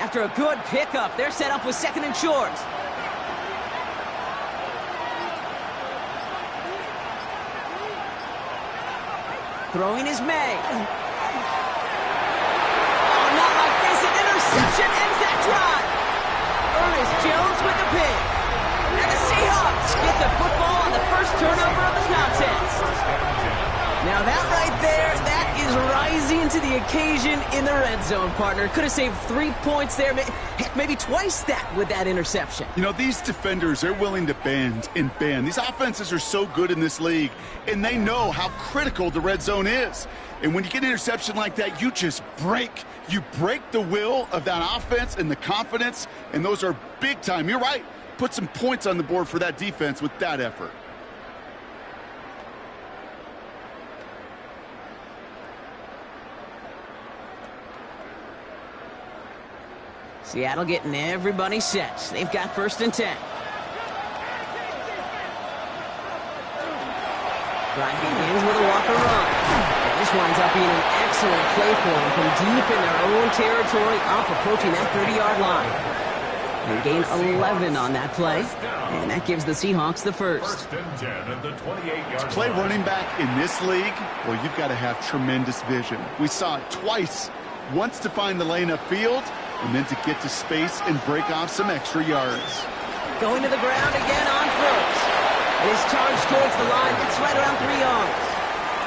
After a good pickup, they're set up with 2nd and short. Throwing is May. Oh, not like this. An interception ends that drive. Ernest Jones with the pick. And the Seahawks get the football on the 1st turnover of the contest. Now that right there, that is rising to the occasion in the red zone, partner. Could have saved 3 points there. Heck, maybe twice that with that interception. You know, these defenders, they're willing to bend and bend. These offenses are so good in this league, and they know how critical the red zone is. And when you get an interception like that, you just break. You break the will of that offense and the confidence, and those are big time. You're right. Put some points on the board for that defense with that effort. Seattle getting everybody set. They've got 1st and 10. Drive begins with a Walker run. And This winds up being an excellent play for them from deep in their own territory, up approaching that 30-yard line. They gain 11 on that play, and that gives the Seahawks the first. To play running back in this league, well, you've got to have tremendous vision. We saw it twice, once to find the lane upfield, and then to get to space and break off some extra yards. Going to the ground again on first. It is charged towards the line. It's right around 3 yards.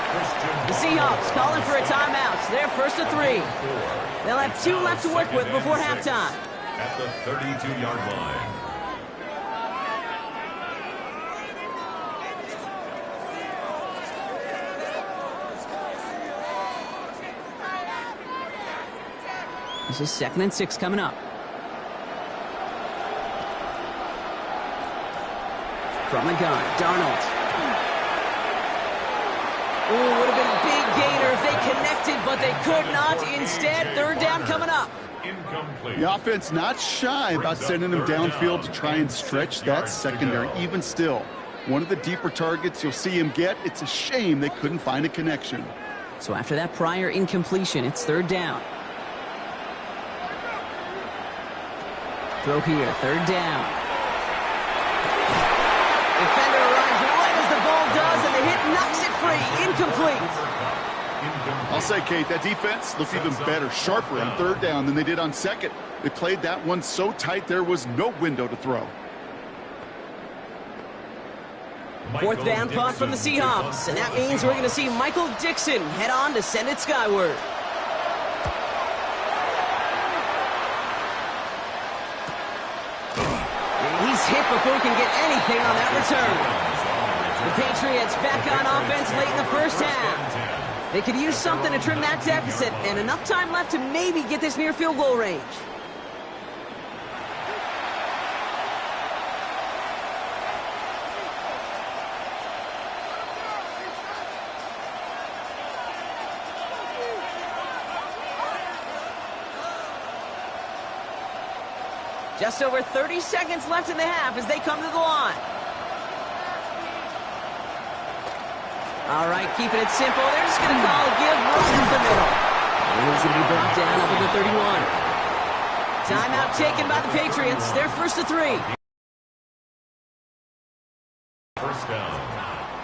The Seahawks calling for a timeout. They're first to 3. They'll have 2 left to work with before halftime. At the 32-yard line. This is 2nd and 6 coming up. From the gun, Darnold. Oh, would have been a big gainer if they connected, but they could not. Instead, 3rd down coming up. Incomplete. The offense not shy about sending them downfield to try and stretch that secondary. Even still, one of the deeper targets you'll see him get. It's a shame they couldn't find a connection. So after that prior incompletion, it's 3rd down. Throw here, 3rd down. Defender arrives right as the ball does, and the hit knocks it free. Incomplete. I'll say, Kate, that defense looked even better, sharper on 3rd down than they did on 2nd. They played that one so tight there was no window to throw. 4th down punt from the Seahawks, and that means we're going to see Michael Dixon head on to send it skyward. And he's hit before he can get anything on that return. The Patriots back on offense late in the first half. They could use something to trim that deficit, and enough time left to maybe get this near field goal range. Just over 30 seconds left in the half as they come to the line. All right, keeping it simple. They're just going to call a give right up the middle. And he's going to be brought down up at the 31. Timeout taken by the Patriots. They're first to 3. First down.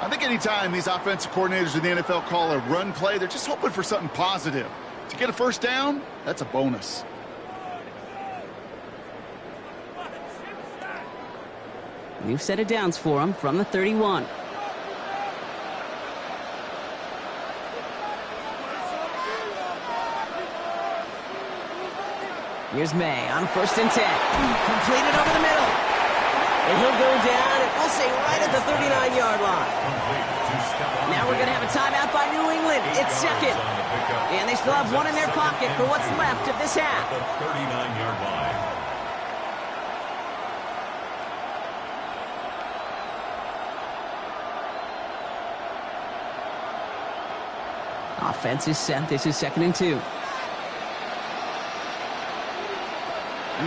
I think anytime these offensive coordinators in the NFL call a run play, they're just hoping for something positive. To get a first down, that's a bonus. New set of downs for them from the 31. Here's May on 1st and 10. Completed over the middle. And he'll go down, and we'll say right at the 39-yard line. Now we're going to have a timeout by New England. It's 2nd. And they still have 1 in their pocket for what's left of this half. The 39-yard line. Offense is set. This is 2nd and 2.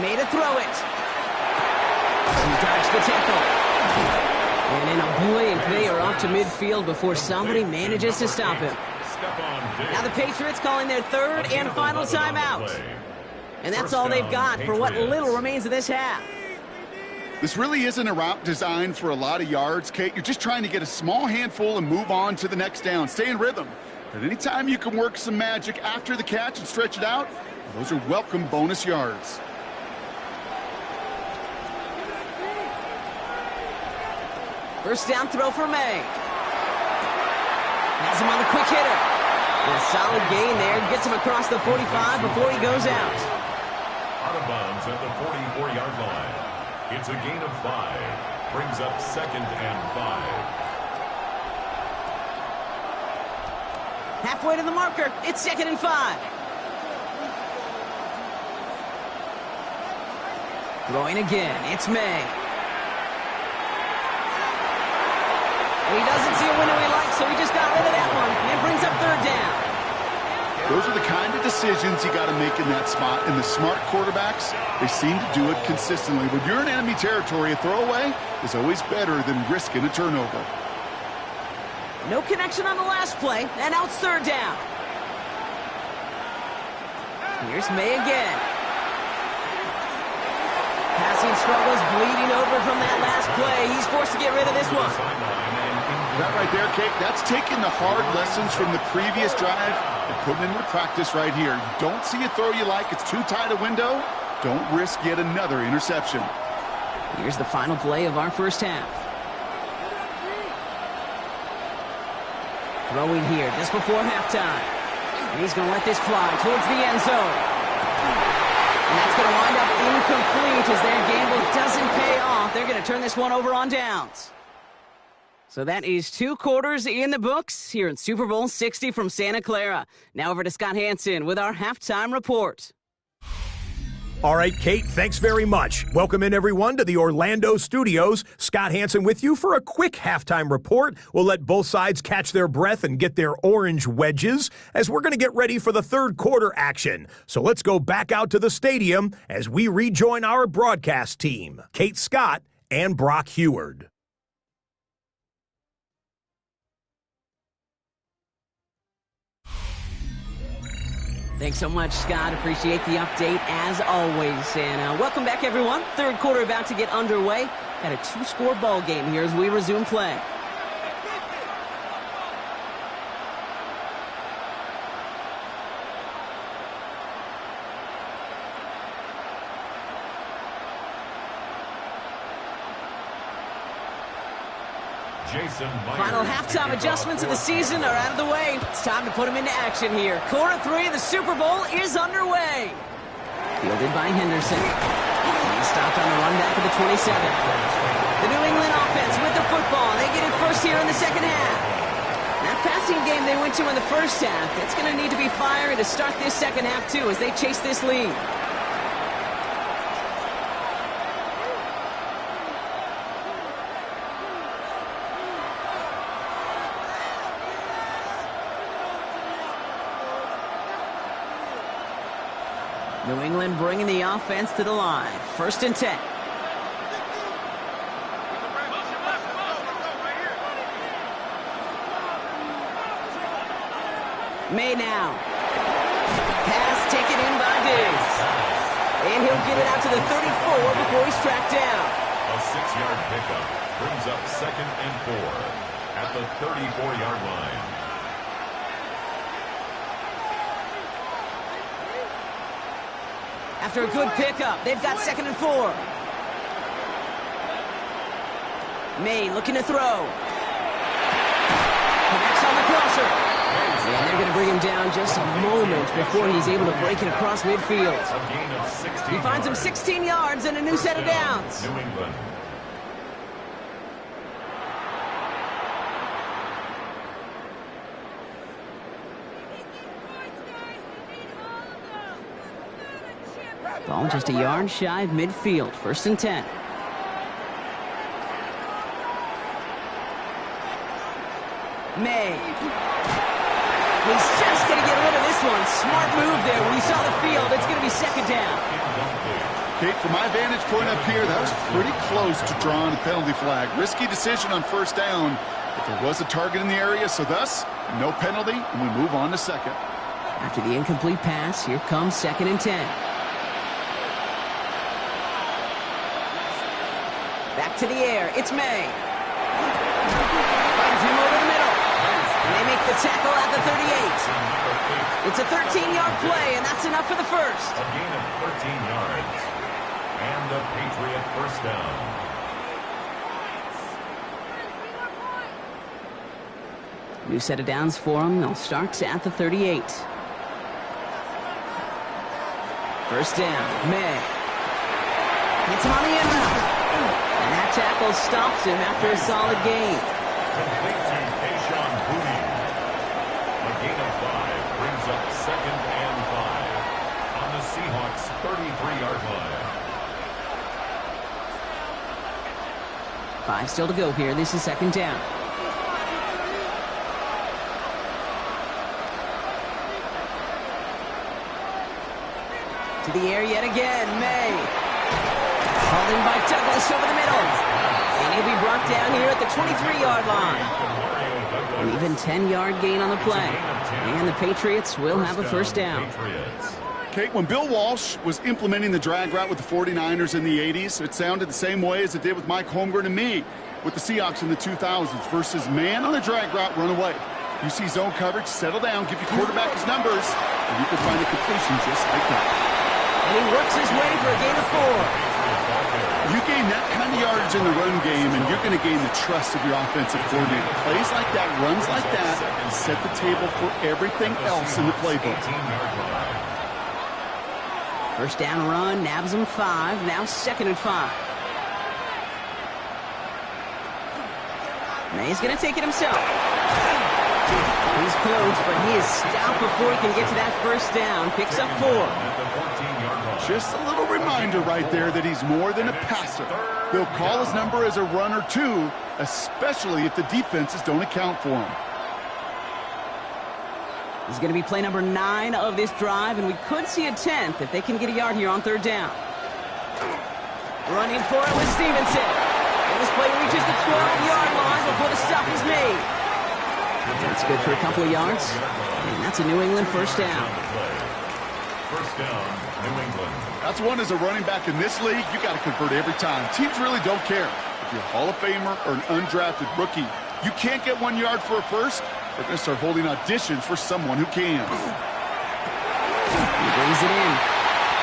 Made a throw it. He dodged the tackle. And in a blink, they are off to midfield before somebody manages to stop him. Now the Patriots calling their 3rd and final timeout. And that's all they've got for what little remains of this half. This really isn't a route designed for a lot of yards, Kate. You're just trying to get a small handful and move on to the next down. Stay in rhythm. But anytime you can work some magic after the catch and stretch it out, those are welcome bonus yards. First down throw for May. Has him on the quick hitter. And a solid gain there. Gets him across the 45 before he goes out. Out of bounds at the 44-yard line. It's a gain of 5. Brings up 2nd and 5. Halfway to the marker. It's 2nd and 5. Throwing again. It's May. He doesn't see a window he likes, so he just got rid of that one. And brings up 3rd down. Those are the kind of decisions you got to make in that spot. And the smart quarterbacks, they seem to do it consistently. When you're in enemy territory, a throwaway is always better than risking a turnover. No connection on the last play, and now it's third down. Here's May again. Passing struggles, bleeding over from that last play. He's forced to get rid of this one. That right there, Kate, that's taking the hard lessons from the previous drive and putting into practice right here. You don't see a throw you like, it's too tight a window. Don't risk yet another interception. Here's the final play of our first half. Throwing here just before halftime. And he's going to let this fly towards the end zone. And that's going to wind up incomplete as their gamble doesn't pay off. They're going to turn this one over on downs. So that is 2 quarters in the books here in Super Bowl 60 from Santa Clara. Now over to Scott Hansen with our halftime report. All right, Kate, thanks very much. Welcome in, everyone, to the Orlando studios. Scott Hansen with you for a quick halftime report. We'll let both sides catch their breath and get their orange wedges as we're going to get ready for the third quarter action. So let's go back out to the stadium as we rejoin our broadcast team, Kate Scott and Brock Heward. Thanks so much, Scott. Appreciate the update as always. And welcome back, everyone. Third quarter about to get underway. Got a 2-score ball game here as we resume play. Final halftime adjustments of the season are out of the way. It's time to put them into action here. Quarter 3 of the Super Bowl is underway. Fielded by Henderson. He stopped on the run back of the 27. The New England offense with the football. They get it first here in the second half. That passing game they went to in the first half, it's going to need to be fiery to start this second half too as they chase this lead. New England bringing the offense to the line. 1st and 10. May now. Pass taken in by Diggs. And he'll get it out to the 34 before he's tracked down. A 6-yard pickup brings up 2nd and 4 at the 34-yard line. After a good pickup, they've got 2nd and 4. May looking to throw. Connects on the crosser. And they're going to bring him down just a moment before he's able to break it across midfield. He finds him 16 yards and a new set of downs. New England. Ball just a yard shy of midfield. 1st and 10. May. He's just going to get rid of this one. Smart move there. When he saw the field, it's going to be 2nd down. Kate, from my vantage point up here, that was pretty close to drawing a penalty flag. Risky decision on 1st down, but there was a target in the area, so thus, no penalty, and we move on to 2nd. After the incomplete pass, here comes 2nd and 10. Back to the air. It's May. Finds him over the middle. And they make the tackle at the 38. It's a 13-yard play, and that's enough for the first. A gain of 13 yards. And a Patriot 1st down. New set of downs for them. They'll start at the 38. 1st down. May. Hits him on the end route. And that tackle stops him after a solid gain. Complete to Kayshon Boutte. A gain of 5 brings up 2nd and 5 on the Seahawks 33-yard line. 5 still to go here. This is 2nd down. To the air yet again. May. Holding by Douglas over the middle. And he'll be brought down here at the 23-yard line. An even 10-yard gain on the play. And the Patriots will have a first down. Kate, when Bill Walsh was implementing the drag route with the 49ers in the 80s, it sounded the same way as it did with Mike Holmgren and me with the Seahawks in the 2000s versus man on the drag route, run away. You see zone coverage, settle down, give your quarterback his numbers, and you can find a completion just like that. And he works his way for a gain of 4. You gain that kind of yardage in the run game, and you're going to gain the trust of your offensive coordinator. Plays like that, runs like that, and set the table for everything else in the playbook. First down run, nabs him 5, now 2nd and 5. May's going to take it himself. He's close, but he is stopped before he can get to that first down. Picks up 4. Just a little reminder right there that he's more than a passer. They'll call his number as a runner, too, especially if the defenses don't account for him. This is going to be play number 9 of this drive, and we could see a 10th if they can get a yard here on 3rd down. Running for it with Stevenson. And this play reaches the 12-yard line before the stop is made. That's good for a couple of yards, and that's a New England first down. First down, New England. That's one as a running back in this league, you got to convert every time. Teams really don't care. If you're a Hall of Famer or an undrafted rookie, you can't get 1 yard for a first. They're going to start holding auditions for someone who can. He brings it in.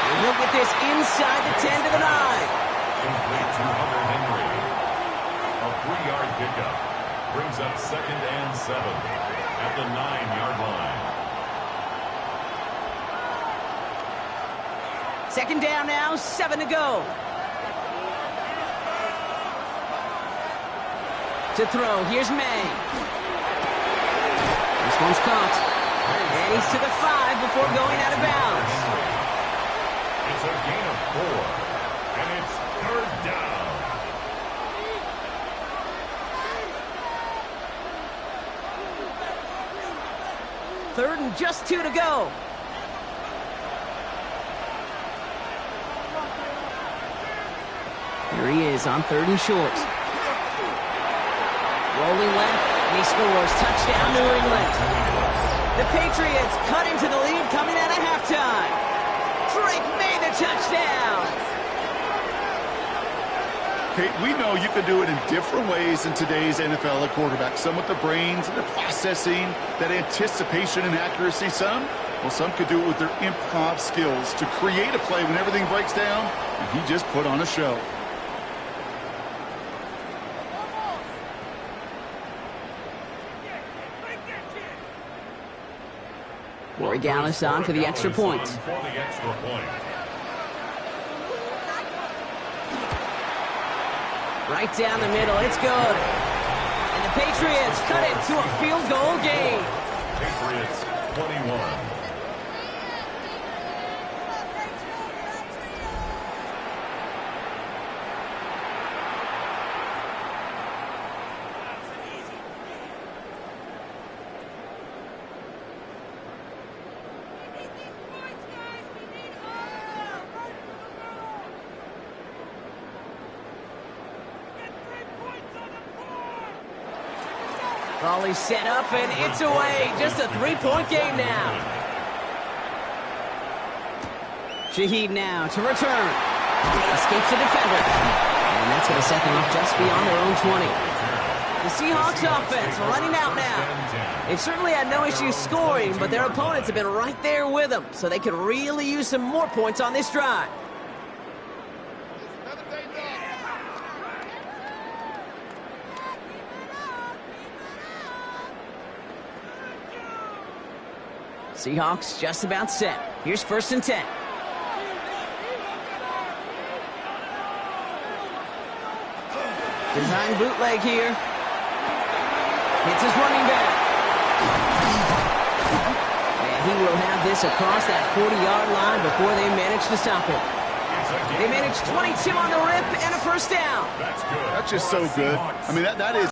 And he'll get this inside the 10 to the 9. Complete to Hunter Henry. A 3-yard pickup. Brings up 2nd and 7 at the 9-yard line. 2nd down now, 7 to go. To throw, here's May. This one's caught. And he's to the 5 before going out of bounds. It's a gain of 4. And it's 3rd down. 3rd and just 2 to go. Here he is on 3rd and short. Rolling left, and he scores. Touchdown, New England. The Patriots cut into the lead coming out of halftime. Drake made the touchdown. Kate, we know you can do it in different ways in today's NFL at quarterback. Some with the brains and the processing, that anticipation and accuracy. Some could do it with their improv skills to create a play when everything breaks down, and he just put on a show. Corey Gallis on for the extra point. Right down the middle, it's good. And the Patriots cut it to a field goal game. Patriots 21. Volley set up, and it's away. Just a 3-point game now. Shaheed now to return. Escapes the defender. And that's going to set them up just beyond their own 20. The Seahawks offense running out now. They've certainly had no issues scoring, but their opponents have been right there with them, so they could really use some more points on this drive. Seahawks just about set. Here's 1st and 10. Design bootleg here. Hits his running back. And he will have this across that 40-yard line before they manage to stop him. They manage 22 on the rip and a first down. That's good. That's just so good. I mean, that is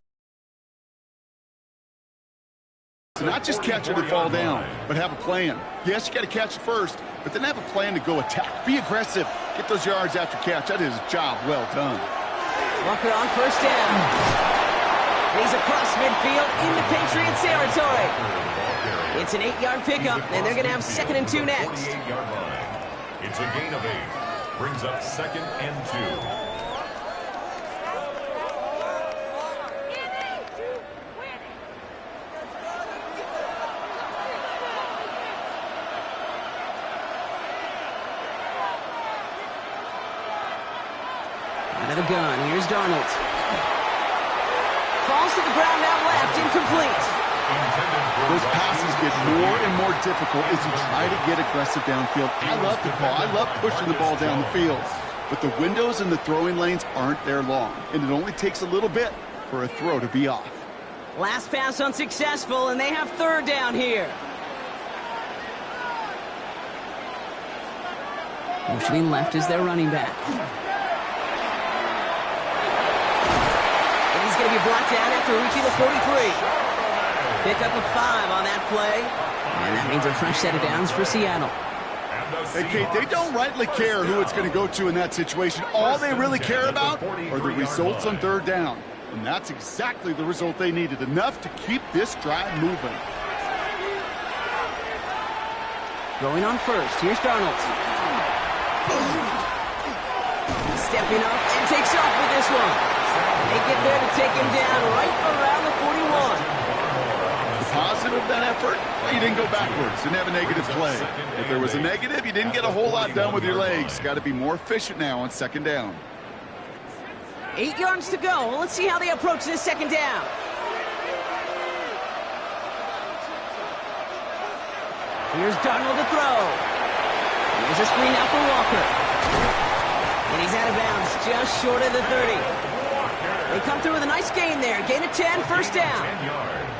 not just catch it and fall down, but have a plan. Yes, you got to catch it first, but then have a plan to go attack. Be aggressive. Get those yards after catch. That is a job well done. Walker on 1st down. And he's across midfield into Patriots territory. It's an 8-yard pickup, and they're going to have 2nd and 2 next. It's a gain of 8. Brings up 2nd and 2. Out of the gun, here's Darnold. Falls to the ground out left, incomplete. Those passes get more and more difficult as you try to get aggressive downfield. I love the call. I love pushing the ball down the field. But the windows in the throwing lanes aren't there long, and it only takes a little bit for a throw to be off. Last pass unsuccessful, and they have 3rd down here. Motioning left is their running back. And he's going to be brought down after reaching the 43. Pick up a 5 on that play. And that means a fresh set of downs for Seattle. Hey, Kate, they don't rightly care who it's going to go to in that situation. All they really care about are the results on 3rd down. And that's exactly the result they needed. Enough to keep this drive moving. Going on first. Here's Darnold. Stepping up and takes off with this one. They get there to take him down right around the 41. Positive of that effort, you didn't go backwards, didn't have a negative play. If there was a negative, you didn't get a whole lot done with your legs. Got to be more efficient now on 2nd down. 8 yards to go. Well, let's see how they approach this 2nd down. Here's Darnold to throw. Here's a screen out for Walker. And he's out of bounds just short of the 30. They come through with a nice gain there. Gain of 10, 1st down.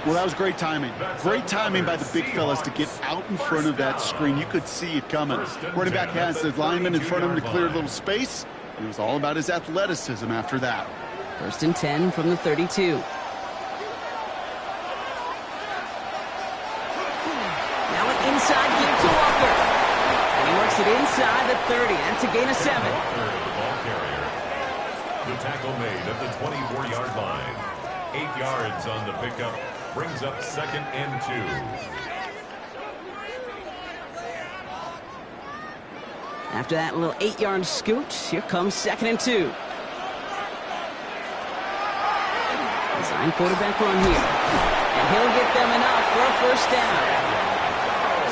Well, that was great timing. Great timing by the big fellas to get out in front of that screen. You could see it coming. Running back has the lineman in front of him to clear a little space. It was all about his athleticism after that. 1st and 10 from the 32. Now an inside give to Walker. And he works it inside the 30. That's a gain of 7. The tackle made at the 24-yard line. 8 yards on the pickup. Brings up 2nd and 2. After that little 8-yard scoot, here comes 2nd and 2. Design quarterback run here. And he'll get them enough for a 1st down.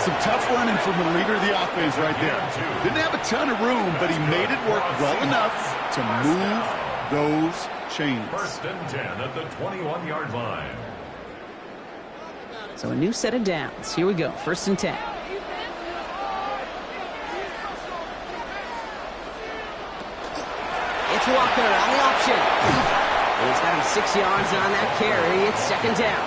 Some tough running from the leader of the offense right there. Didn't have a ton of room, but he made it work well enough to move those chains. 1st and 10 at the 21-yard line. So a new set of downs. Here we go. 1st and 10. It's Walker on the option. And he's got him 6 yards on that carry. It's 2nd down.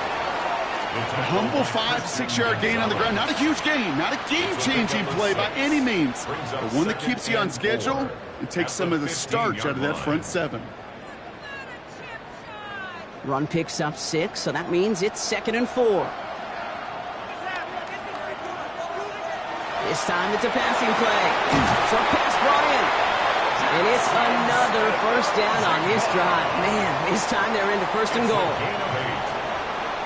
A humble 5-6 yard gain on the ground. Not a huge gain. Not a game-changing play by any means. But one that keeps you on schedule and takes some of the starch out of that front 7. Run picks up 6, so that means it's 2nd and 4. This time it's a passing play. So a pass brought in. And it's another 1st down on this drive. Man, this time they're into 1st and goal.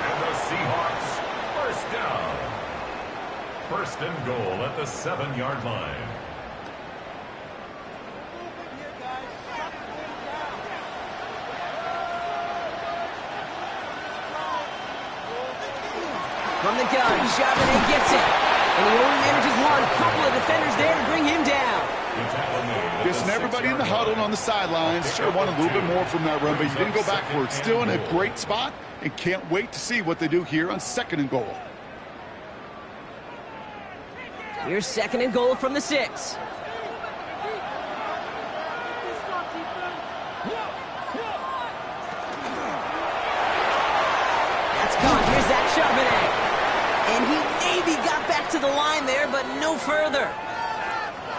And the Seahawks, 1st down. 1st and goal at the 7-yard line. From the gun, Charbonnet gets it. And he only manages one. Couple of defenders there to bring him down. Guessing everybody in the huddle and on the sidelines sure want a little bit more from that run, but he didn't go backwards. Still in a great spot and can't wait to see what they do here on 2nd and goal. Here's 2nd and goal from the 6. That's gone. Here's that Charbonnet. And he maybe got back to the line there, but no further.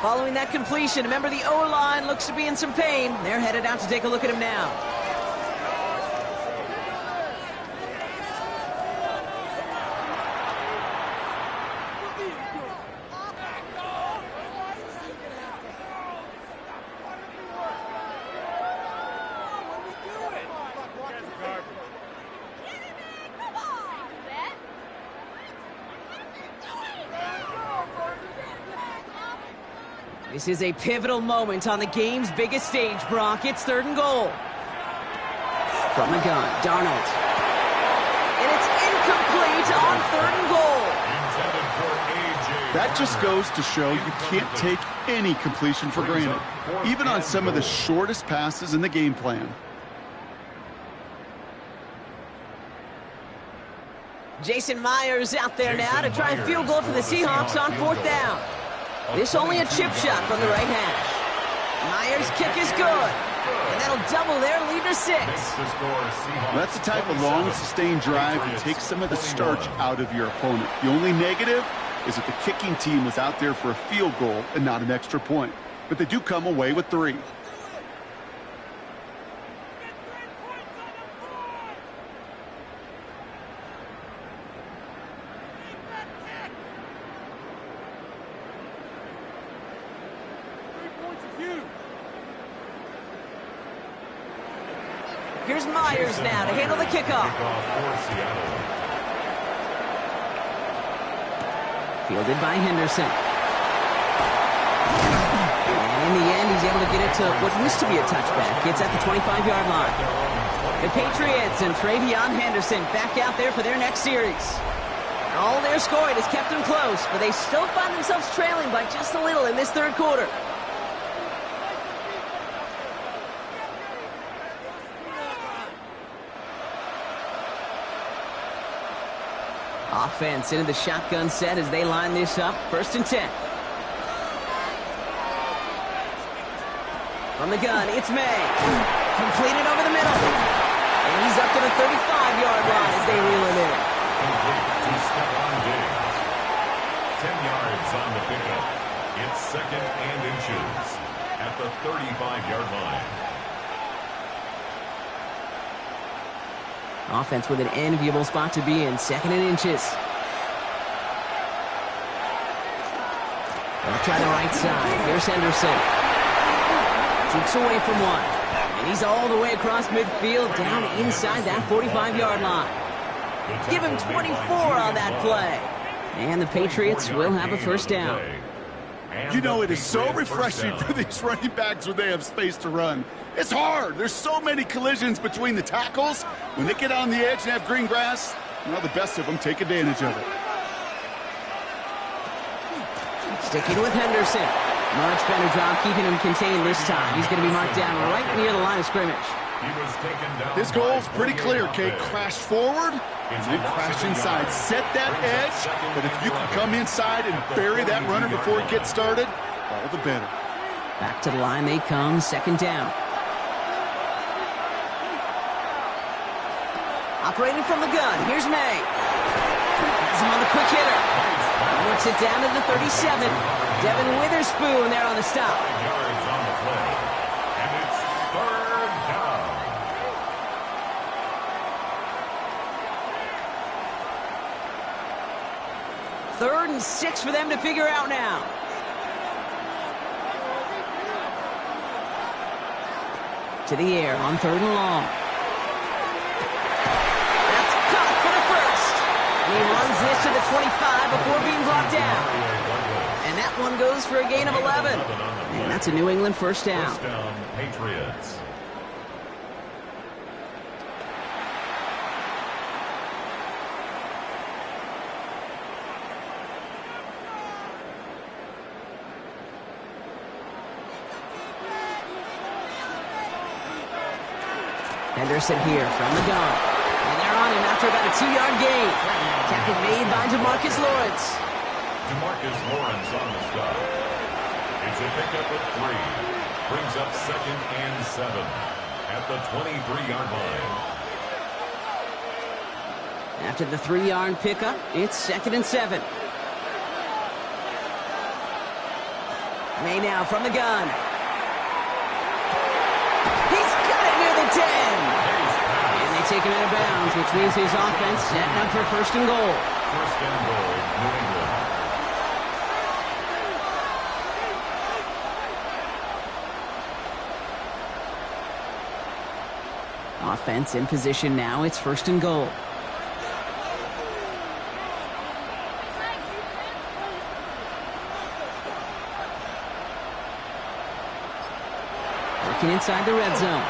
Following that completion, remember the O-line looks to be in some pain. They're headed out to take a look at him now. This is a pivotal moment on the game's biggest stage, Brock. It's 3rd and goal. From the gun, Darnold. And it's incomplete on 3rd and goal. That just goes to show you can't take any completion for granted, even on some of the shortest passes in the game plan. Jason Myers out there now to try a field goal for the Seahawks on 4th down. This only a chip shot from the right hash. Myers' kick is good. And that'll double their lead to 6. That's the type of long, sustained drive that takes some of the starch out of your opponent. The only negative is that the kicking team was out there for a field goal and not an extra point. But they do come away with 3. Here's Myers now to handle the kickoff. Fielded by Henderson. And in the end, he's able to get it to what used to be a touchback. It's at the 25-yard line. The Patriots and Travion Henderson back out there for their next series. All their scoring has kept them close, but they still find themselves trailing by just a little in this 3rd quarter. Offense into the shotgun set as they line this up. 1st and 10. From the gun, it's May. Completed over the middle. And he's up to the 35-yard line as they reel it in. To Stephon Diggs. 10 yards on the pickup. It's 2nd and inches at the 35-yard line. Offense with an enviable spot to be in. 2nd and inches. They'll try the right side. Here's Henderson. Shoots away from one. And he's all the way across midfield down inside that 45-yard line. Give him 24 on that play. And the Patriots will have a 1st down. You know, it is so refreshing for these running backs when they have space to run. It's hard. There's so many collisions between the tackles. When they get on the edge and have green grass, well, the best of them take advantage of it. Sticking with Henderson. Much better job keeping him contained this time. He's going to be marked down right near the line of scrimmage. His goal's pretty clear, Kate. Crash forward and then crash inside. Set that edge, but if you can come inside and bury that runner before it gets started, all the better. Back to the line they come. 2nd down. Operating from the gun. Here's May. Has him on the quick hitter. He works it down to the 37. Devin Witherspoon there on the stop. 5 yards on the play. And it's 3rd down. Third and 6 for them to figure out now. To the air on 3rd and long. That's caught for the 1st. And he runs this to the 25 before being brought down. And that one goes for a gain of 11. And that's a New England 1st down. 1st down, Patriots. Henderson here from the gun. And they're on him after about a 2-yard gain. Tackle made by DeMarcus Lawrence. DeMarcus Lawrence on the stop. It's a pickup of 3. Brings up 2nd and 7 at the 23-yard line. After the 3-yard pickup, it's 2nd and 7. May now from the gun. He's got it near the 10. And they take him out of bounds, which means his offense setting up for 1st and goal. 1st and goal, New England. Offense in position now. It's 1st and goal. Working inside the red zone.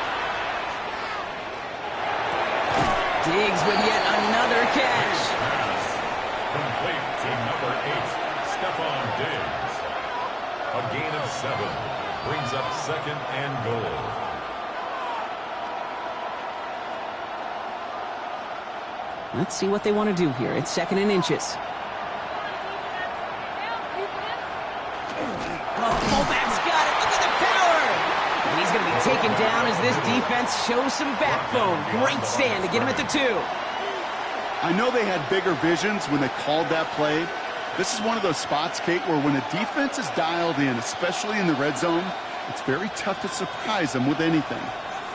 Diggs with yet another catch. Pass. Complete to number 8, Stephon Diggs. A gain of 7. Brings up 2nd and goal. Let's see what they want to do here. It's 2nd and inches. Fullback's got it. Look at the power. And he's going to be taken down as this defense shows some backbone. Great stand to get him at the 2. I know they had bigger visions when they called that play. This is one of those spots, Kate, where when a defense is dialed in, especially in the red zone, it's very tough to surprise them with anything.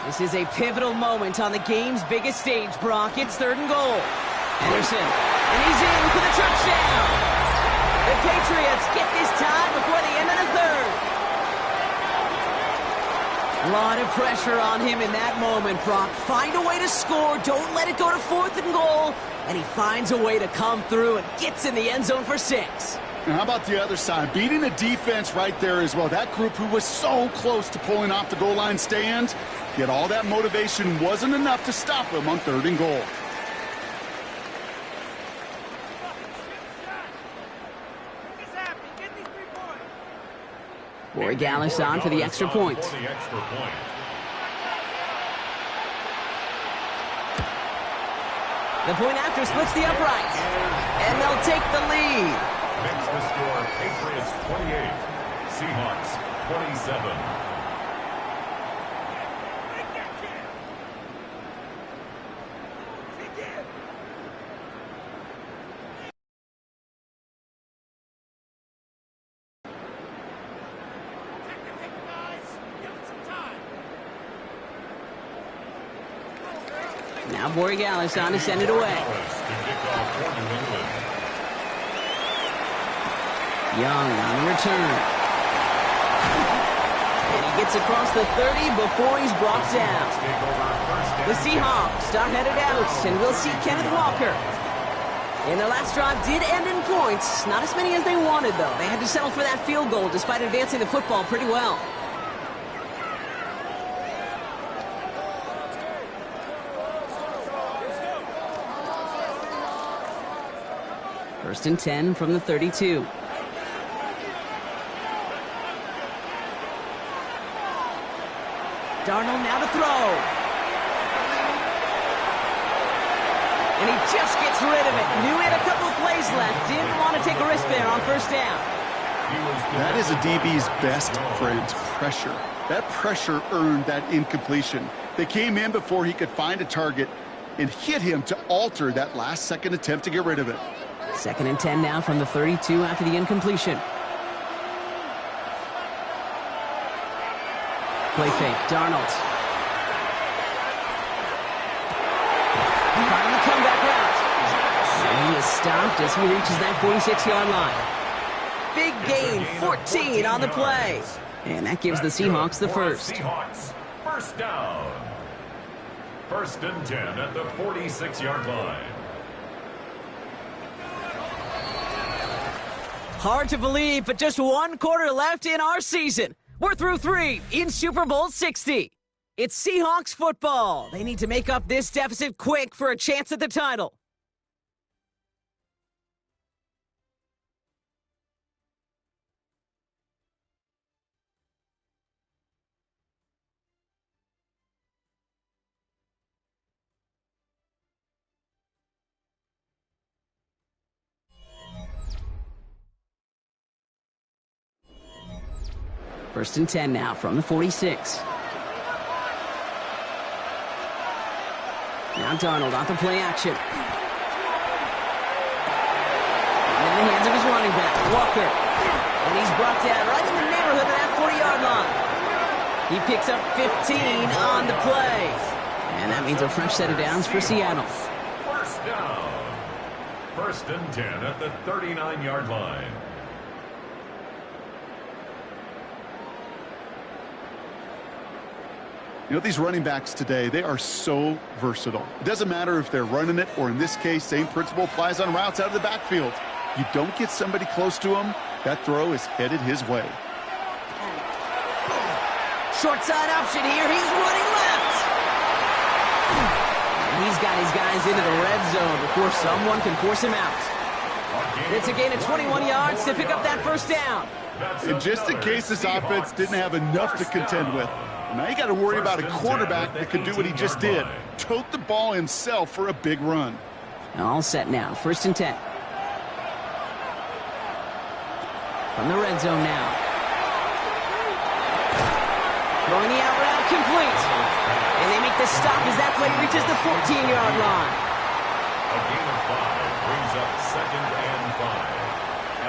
This is a pivotal moment on the game's biggest stage, Brock. It's 3rd and goal. Anderson, and he's in for the touchdown. The Patriots get this time before the end of the 3rd. A lot of pressure on him in that moment, Brock. Find a way to score. Don't let it go to 4th and goal. And he finds a way to come through and gets in the end zone for 6. Now, how about the other side? Beating the defense right there as well. That group who was so close to pulling off the goal line stand, yet all that motivation wasn't enough to stop them on 3rd and goal. Borregales on for the extra point. The point after splits the uprights, and they'll take the lead. Makes the score Patriots 28, Seahawks 27. Now Borregales on to send it away. Young on the return. And he gets across the 30 before he's brought down. The Seahawks are headed out, and we'll see Kenneth Walker. And their last drive did end in points. Not as many as they wanted, though. They had to settle for that field goal despite advancing the football pretty well. First and 10 from the 32. Darnold now to throw. And he just gets rid of it. Knew he had a couple of plays left. Didn't want to take a risk there on 1st down. That is a DB's best friend, pressure. That pressure earned that incompletion. They came in before he could find a target and hit him to alter that last-second attempt to get rid of it. 2nd and 10 now from the 32 after the incompletion. Play fake, Darnold. Caught on the comeback route. And he is stopped as he reaches that 46-yard line. Big gain, 14 on the play. And that gives the Seahawks the first. Seahawks, 1st down. 1st and 10 at the 46-yard line. Hard to believe, but just 1 quarter left in our season. We're through 3 in Super Bowl 60. It's Seahawks football. They need to make up this deficit quick for a chance at the title. First and 10 now from the 46. Now Darnold off the play action. And in the hands of his running back, Walker. And he's brought down right in the neighborhood of that 40-yard line. He picks up 15 on the play. And that means a fresh set of downs for Seattle. 1st down. 1st and 10 at the 39-yard line. You know, these running backs today, they are so versatile. It doesn't matter if they're running it or, in this case, same principle applies on routes out of the backfield. You don't get somebody close to him, that throw is headed his way. Short side option here. He's running left. He's got his guys into the red zone before someone can force him out. It's a gain of 21 yards to pick up that first down. And just in case this offense didn't have enough to contend with, now you got to worry about a quarterback that could do what he just did. Tote the ball himself for a big run. All set now. 1st and 10. From the red zone now. Throwing the out route complete. And they make the stop as that play reaches the 14-yard line. A gain of 5 brings up 2nd and 5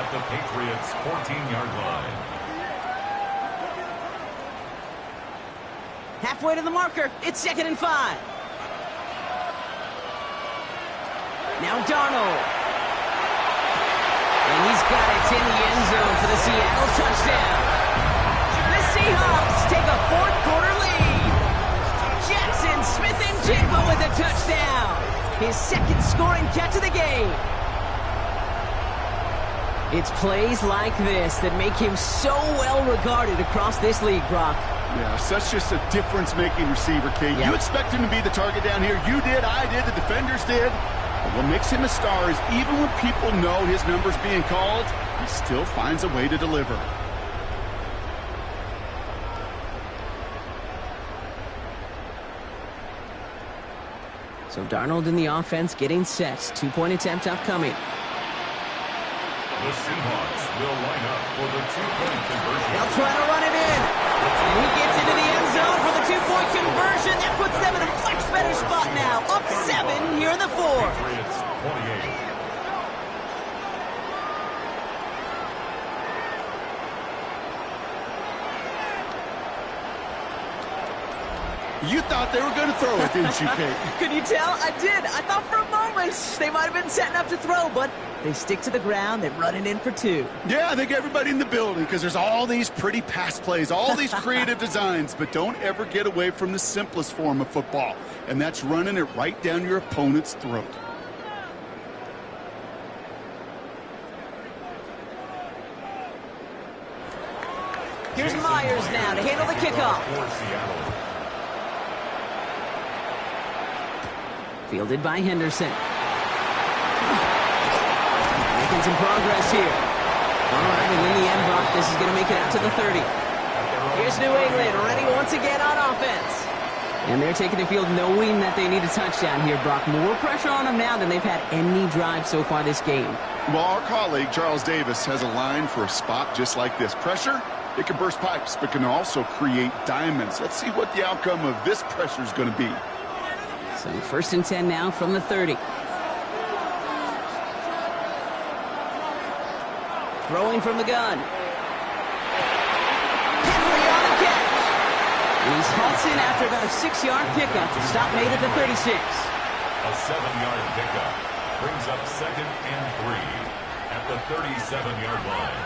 at the Patriots' 14-yard line. Halfway to the marker. It's 2nd and 5. Now Darnold. And he's got it in the end zone for the Seattle touchdown. The Seahawks take a 4th quarter lead. Jackson Smith-Njigba with a touchdown. His 2nd scoring catch of the game. It's plays like this that make him so well regarded across this league, Brock. Yeah, such just a difference-making receiver, Kate. Yep. You expect him to be the target down here. You did, I did, the defenders did. But what makes him a star is even when people know his number's being called, he still finds a way to deliver. So Darnold in the offense getting set. 2-point attempt upcoming. The Seahawks will line up for the 2-point conversion. They'll try to run it in. And he gets into the end zone for the 2-point conversion. That puts them in a much better spot now. Up 7 here in the 4th. Patriots 28. You thought they were going to throw it, didn't you, Kate? Could you tell? I did. I thought for a moment they might have been setting up to throw, but they stick to the ground. They run it in for 2. Yeah, I think everybody in the building, because there's all these pretty pass plays, all these creative designs, but don't ever get away from the simplest form of football, and that's running it right down your opponent's throat. Here's Myers now to handle the kickoff. For Seattle. Fielded by Henderson. Making some progress here. All right, and in the end, Brock, this is going to make it out to the 30. Here's New England, ready once again on offense. And they're taking the field knowing that they need a touchdown here, Brock. More pressure on them now than they've had any drive so far this game. Well, our colleague, Charles Davis, has a line for a spot just like this. Pressure, it can burst pipes, but can also create diamonds. Let's see what the outcome of this pressure is going to be. So 1st and 10 now from the 30. Throwing from the gun. Henry on the catch. And he's halts in after about a 6-yard pickup. Stop made at the 36. A 7-yard pickup brings up 2nd and 3 at the 37-yard line.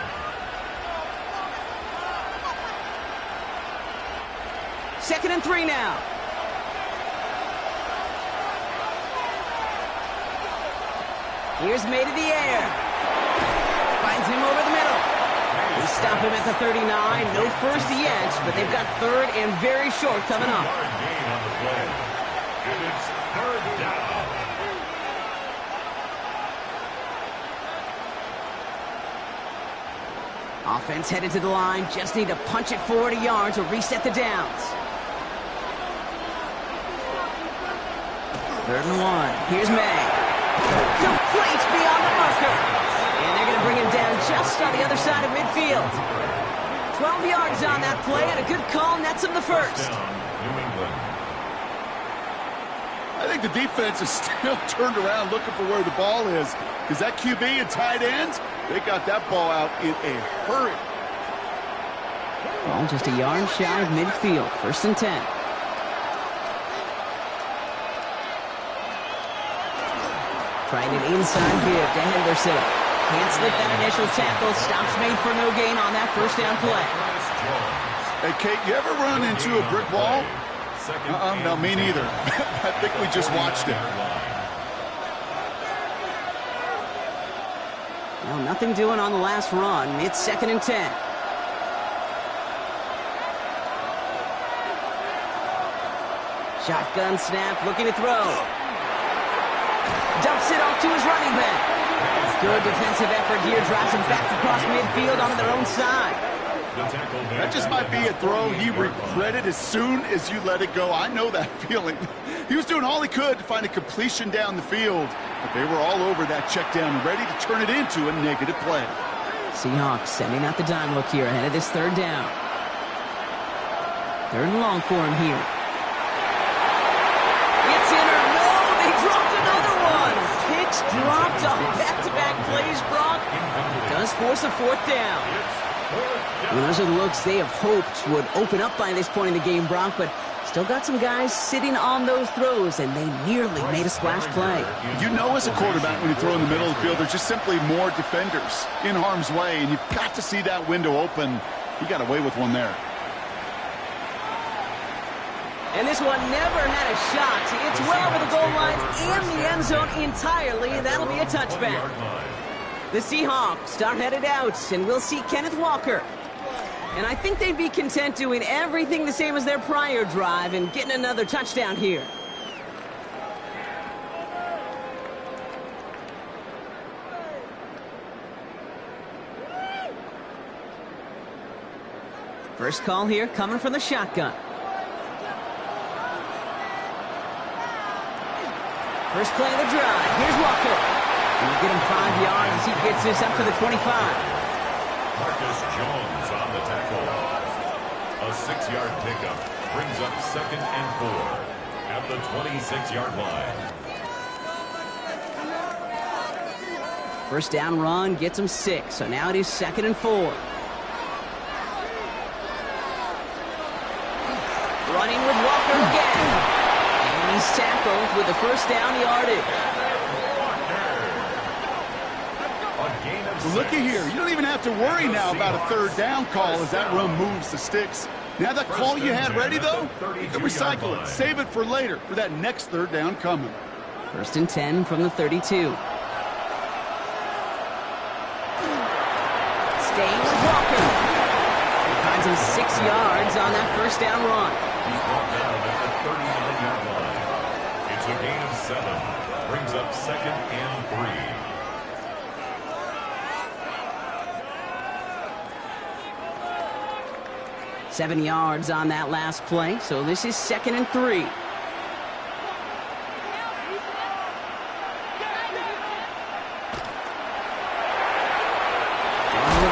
Second and 3 now. Here's made in the air. Finds him over the middle. They stop him at the 39. No first yet, but they've got 3rd and very short coming up. 2-yard gain on the play. And it's 3rd down. Offense headed to the line. Just need to punch it 40 yards to reset the downs. 3rd and 1. Here's May. Complete beyond the marker. And they're going to bring him down just on the other side of midfield. 12 yards on that play and a good call nets him the 1st. New England. I think the defense is still turned around looking for where the ball is. Because that QB and tight ends, they got that ball out in a hurry. Ball just a yard shy of midfield. 1st and 10. Trying an inside give to Henderson. Can't slip that initial tackle. Stops made for no gain on that 1st down play. Hey, Kate, you ever run into a brick wall? No, me neither. I think we just watched it. Well, nothing doing on the last run. It's 2nd and 10. Shotgun snap, looking to throw. Dumps it off to his running back. Good defensive effort here, drives him back across midfield onto their own side. That just might be a throw he regretted as soon as you let it go. I know that feeling. He was doing all he could to find a completion down the field, but they were all over that check down, ready to turn it into a negative play. Seahawks sending out the dime look here ahead of this third down. Third and long for him here. It's in or no, they dropped another one. Picks dropped on back-to-back plays, Brock. It does force a fourth down. Well, those are the looks they have hoped would open up by this point in the game, Brock, but still got some guys sitting on those throws, and they nearly made a splash play. You know as a quarterback when you throw in the middle of the field, there's just simply more defenders in harm's way, and you've got to see that window open. He got away with one there. And this one never had a shot. It's well over the goal line and the end zone entirely, and that'll be a touchback. The Seahawks are headed out, and we'll see Kenneth Walker. And I think they'd be content doing everything the same as their prior drive and getting another touchdown here. First call here coming from the shotgun. First play of the drive. Here's Walker. He'll get him 5 yards as he gets this up to the 25. Marcus Jones on the tackle. A 6-yard pickup brings up 2nd and 4 at the 26-yard line. First down run gets him 6, so now it is 2nd and 4. Running with Walker again. And he's tackled with the first down yardage. Well, looky here. You don't even have to worry now about a third down call as that run moves the sticks. Now that call you had ready, though, you can recycle it. Save it for later for that next third down coming. First and 10 from the 32. Staying with Walker. He finds him 6 yards on that first down run. He's brought down at the 39-yard line. It's a gain of 7. Brings up 2nd and 3. 7 yards on that last play, so this is 2nd and 3. With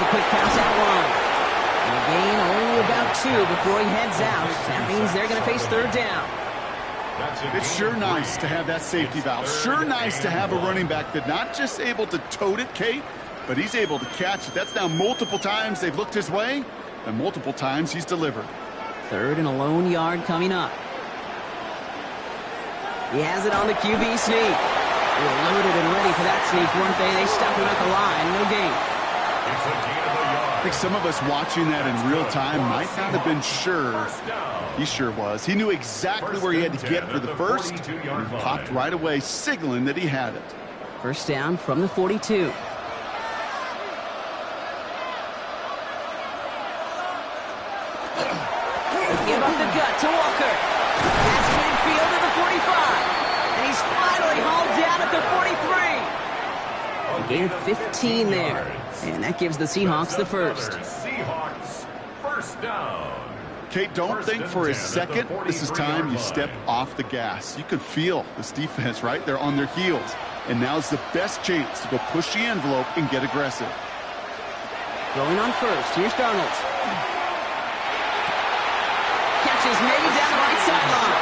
a quick pass out wide. And a gain only about 2 before he heads out. That means they're going to face third down. It's sure nice to have that safety valve. Sure nice to have a running back that's not just able to tote it, Kate, but he's able to catch it. That's now multiple times they've looked his way, and multiple times he's delivered. Third and a lone yard coming up. He has it on the QB sneak. They were loaded and ready for that sneak, weren't they? They stopped him at the line. No gain. It's a gain of a yard. I think some of us watching that in real time might not have been sure. He sure was. He knew exactly where he had to get for the first, and he popped right away, signaling that he had it. First down from the 42. Give up the gut to Walker. That's midfield to the 45. And he's finally hauled down at the 43. A gain of 15 there. And that gives the Seahawks the first. Seahawks first down. Kate, don't think for a second this is time you step off the gas. You could feel this defense right there on their heels. And now's the best chance to go push the envelope and get aggressive. Going on first. Here's Darnold. Catch is made down the right sideline.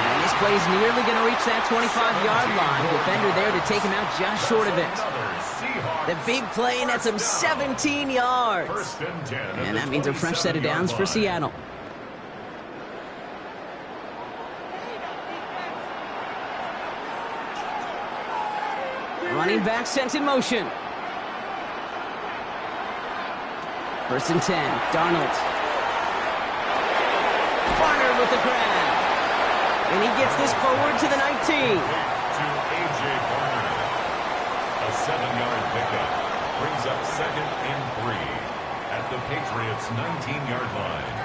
And this play's nearly going to reach that 25-yard line. Defender there to take him out just short of it. The big play nets him 17 yards. And that means a fresh set of downs for Seattle. Running back sent in motion. First and 10, Darnold. Barner with the grab. And he gets this forward to the 19. To A.J. Barner. A 7-yard pickup brings up 2nd and 3 at the Patriots' 19-yard line.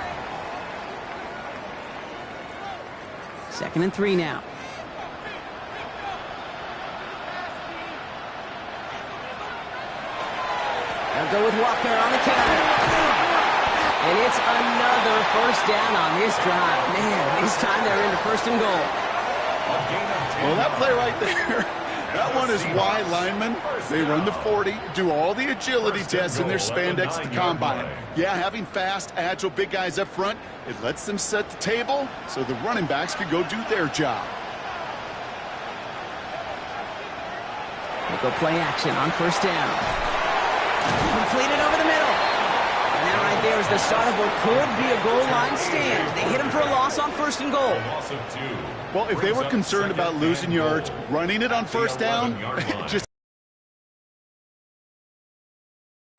2nd and 3 now. They'll go with Walker on the counter. And it's another first down on this drive. Man, this time they're into 1st and goal. Well, that play right there, that one is why linemen, they run the 40, do all the agility tests in their spandex at the combine. Yeah, having fast, agile, big guys up front, it lets them set the table so the running backs can go do their job. They go play action on 1st down. Completed over the middle. And that right there is the start of what could be a goal line stand. They hit him for a loss on 1st and goal. Well, if they were concerned about losing yards, running it on 1st down, just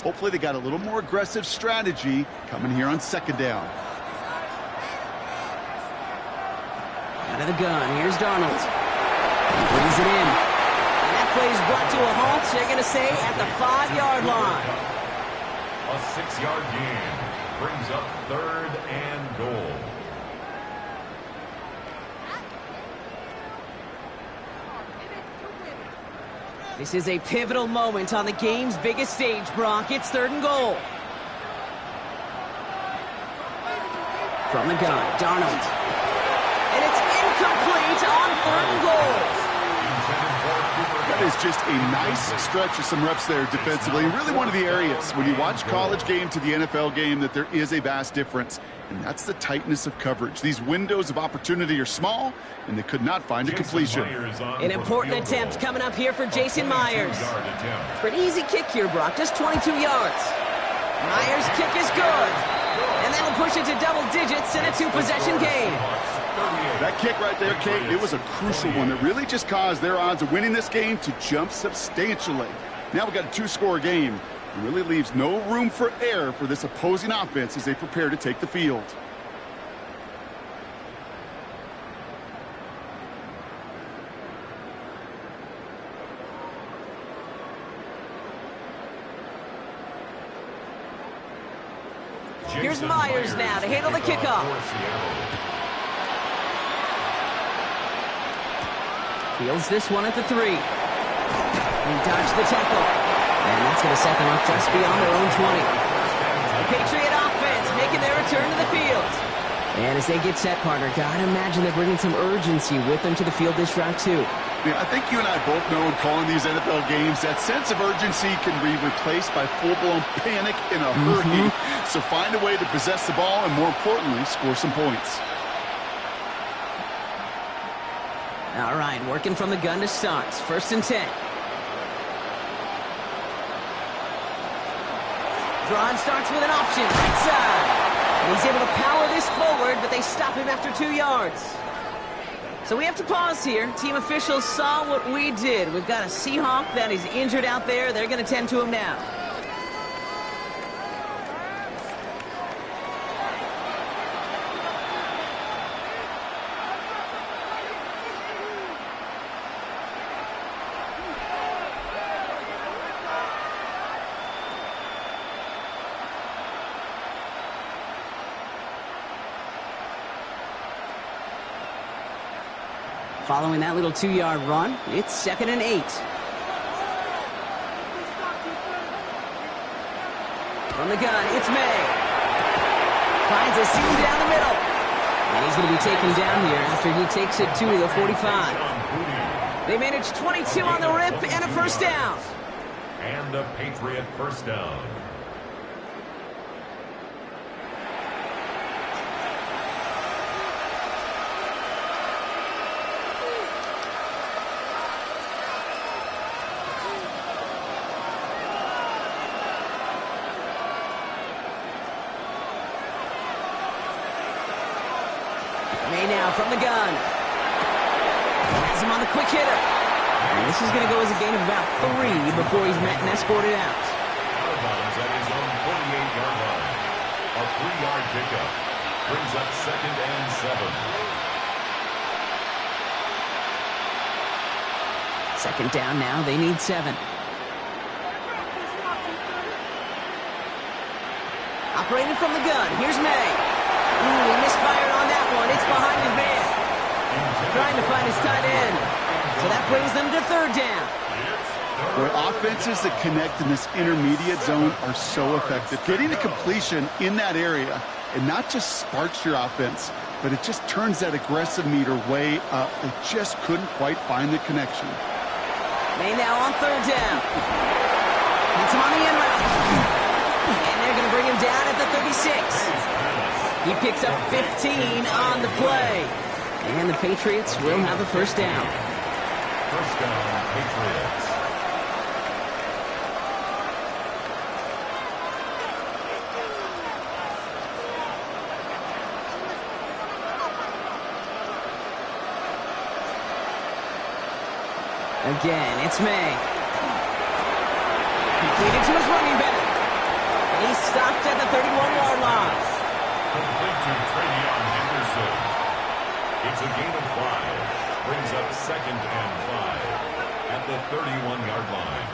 hopefully they got a little more aggressive strategy coming here on 2nd down. Out of the gun, here's Darnold. He brings it in. And that play is brought to a halt, so they're going to say at the 5-yard line. A 6-yard gain brings up 3rd and goal. This is a pivotal moment on the game's biggest stage, Brock. It's 3rd and goal. From the gun, Darnold. And it's incomplete on 3rd and goal. That is just a nice stretch of some reps there defensively. Really one of the areas when you watch college game to the NFL game that there is a vast difference, and that's the tightness of coverage. These windows of opportunity are small, and they could not find a completion. An important attempt coming up here for Jason Myers. Pretty easy kick here, Brock, just 22 yards. Myers' kick is good, and that'll push it to double digits in a 2-possession game. That kick right there, Kate, it was a crucial one that really just caused their odds of winning this game to jump substantially. Now we've got a 2-score game. It really leaves no room for error for this opposing offense as they prepare to take the field. Here's Myers now to handle the kickoff. Fields this one at the 3. He dodged the tackle. And that's going to set them up just beyond their own 20. The Patriot offense making their return to the field. And as they get set, partner, gotta imagine they're bringing some urgency with them to the field this round, too. Yeah, I think you and I both know in calling these NFL games, that sense of urgency can be replaced by full-blown panic in a hurry. So find a way to possess the ball and, more importantly, score some points. All right, working from the gun to start. 1st and 10. Drawn starts with an option, right side. And he's able to power this forward, but they stop him after 2 yards. So we have to pause here. Team officials saw what we did. We've got a Seahawk that is injured out there. They're going to tend to him now. Following that little 2-yard run, it's 2nd and 8. From the gun, it's May. Finds a seam down the middle. And he's going to be taken down here after he takes it to the 45. They managed 22 on the rip and a 1st down. And a Patriot 1st down. May now from the gun. Has him on the quick hitter. And this is going to go as a gain of about 3 before he's met and escorted out. Out of bounds at his own 48-yard line. A 3-yard pickup brings up 2nd and 7. 2nd down now. They need 7. Operating from the gun. Here's May. Ooh, he misfired on that one. It's behind his man. trying to find his tight end. So that brings them to third down. Boy, offenses that connect in this intermediate zone are so effective. Getting the completion in that area, it not just sparks your offense, but it just turns that aggressive meter way up. They just couldn't quite find the connection. May now on third down. Gets him on the end route. And they're going to bring him down at the 36. He picks up 15 on the play. And the Patriots will have a first down. First down, Patriots. Again, it's May. Completed to his running back. And he's stopped at the 31-yard line. Complete to Travion Henderson. It's a gain of 5. Brings up second and 5 at the 31-yard line.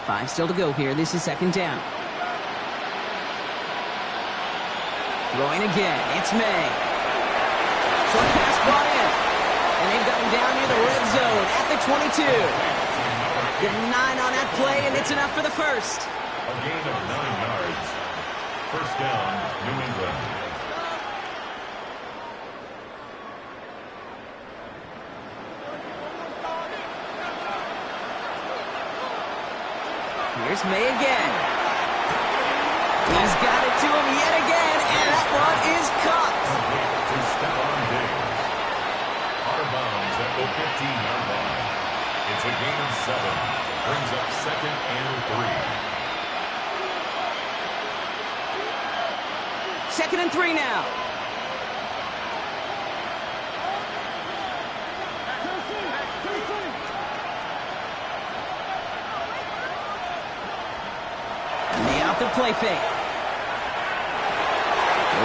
5 still to go here. This is second down. Throwing again. It's May. Short pass brought in. And they've got him down near the red zone at the 22. Get 9 on that play, and it's enough for the first. A gain of 9 yards. First down, New England. Here's May again. He's got it to him yet again, and that one is caught. To Stephon Diggs. Out of bounds at the 15-yard line. It's a gain of 7. Brings up second and 3. Second and 3 now. May off the play fake.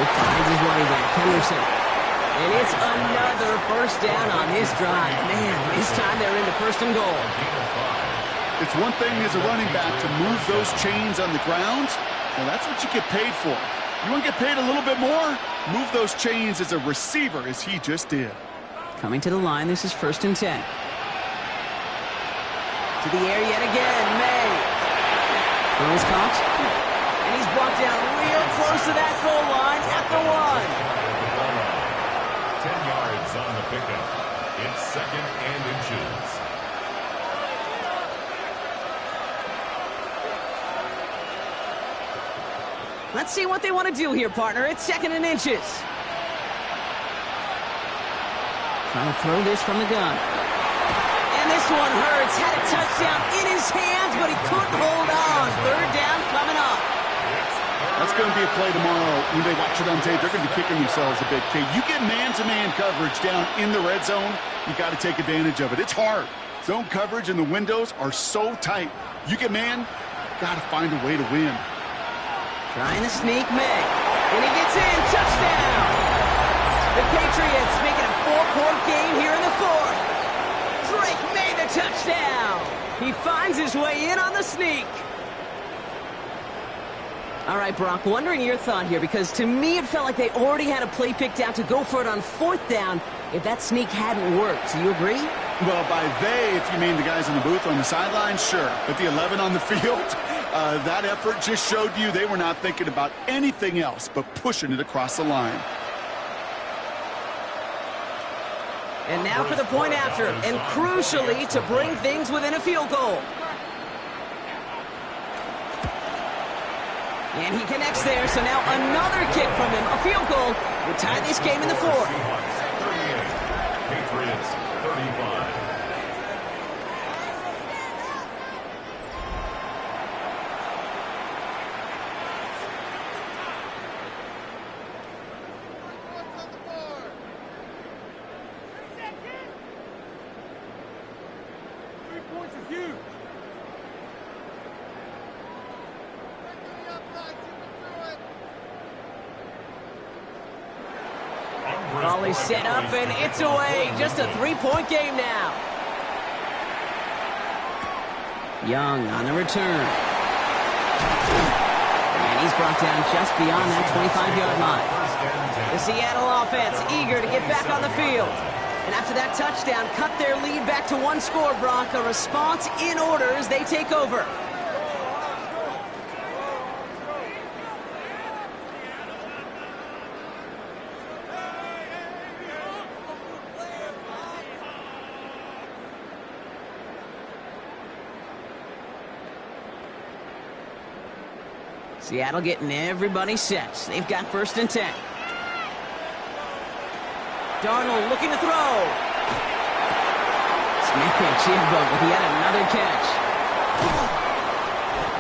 Finds his running back, Henderson. And it's another first down on his drive. Man, this time they're into first and goal. It's one thing as a running back to move those chains on the ground. Well, that's what you get paid for. You want to get paid a little bit more? Move those chains as a receiver, as he just did. Coming to the line, this is first and 10. To the air yet again, May. Throws caught. And he's brought down real close to that goal line at the 1. 10 yards on the pickup. It's second and inches. Let's see what they want to do here, partner. It's second and inches. Trying to throw this from the gun. And this one hurts. Had a touchdown in his hands, but he couldn't hold on. Third down coming up. That's going to be a play tomorrow. When they watch it on tape, they're going to be kicking themselves a bit. Okay, you get man-to-man coverage down in the red zone, you got to take advantage of it. It's hard. Zone coverage and the windows are so tight. You get man, got to find a way to win. Trying to sneak May. And he gets in. Touchdown! The Patriots making a 4-point game here in the fourth. Drake made the touchdown. He finds his way in on the sneak. All right, Brock, wondering your thought here, because to me it felt like they already had a play picked out to go for it on fourth down if that sneak hadn't worked. Do you agree? Well, by they, if you mean the guys in the booth on the sideline, sure. But the 11 on the field, that effort just showed you they were not thinking about anything else but pushing it across the line. And now for the point after, and crucially to bring things within a field goal. And he connects there, so now another kick from him. A field goal would tie this game in the fourth. Seahawks 38, Patriots 35. Volley set up, and it's away. Just a 3-point game now. Young on the return. And he's brought down just beyond that 25-yard line. The Seattle offense eager to get back on the field. And after that touchdown, cut their lead back to one score, Brock. A response in order as they take over. Seattle getting everybody set. They've got 1st and 10. Darnold looking to throw. Smith and Chigbo, but he had another catch.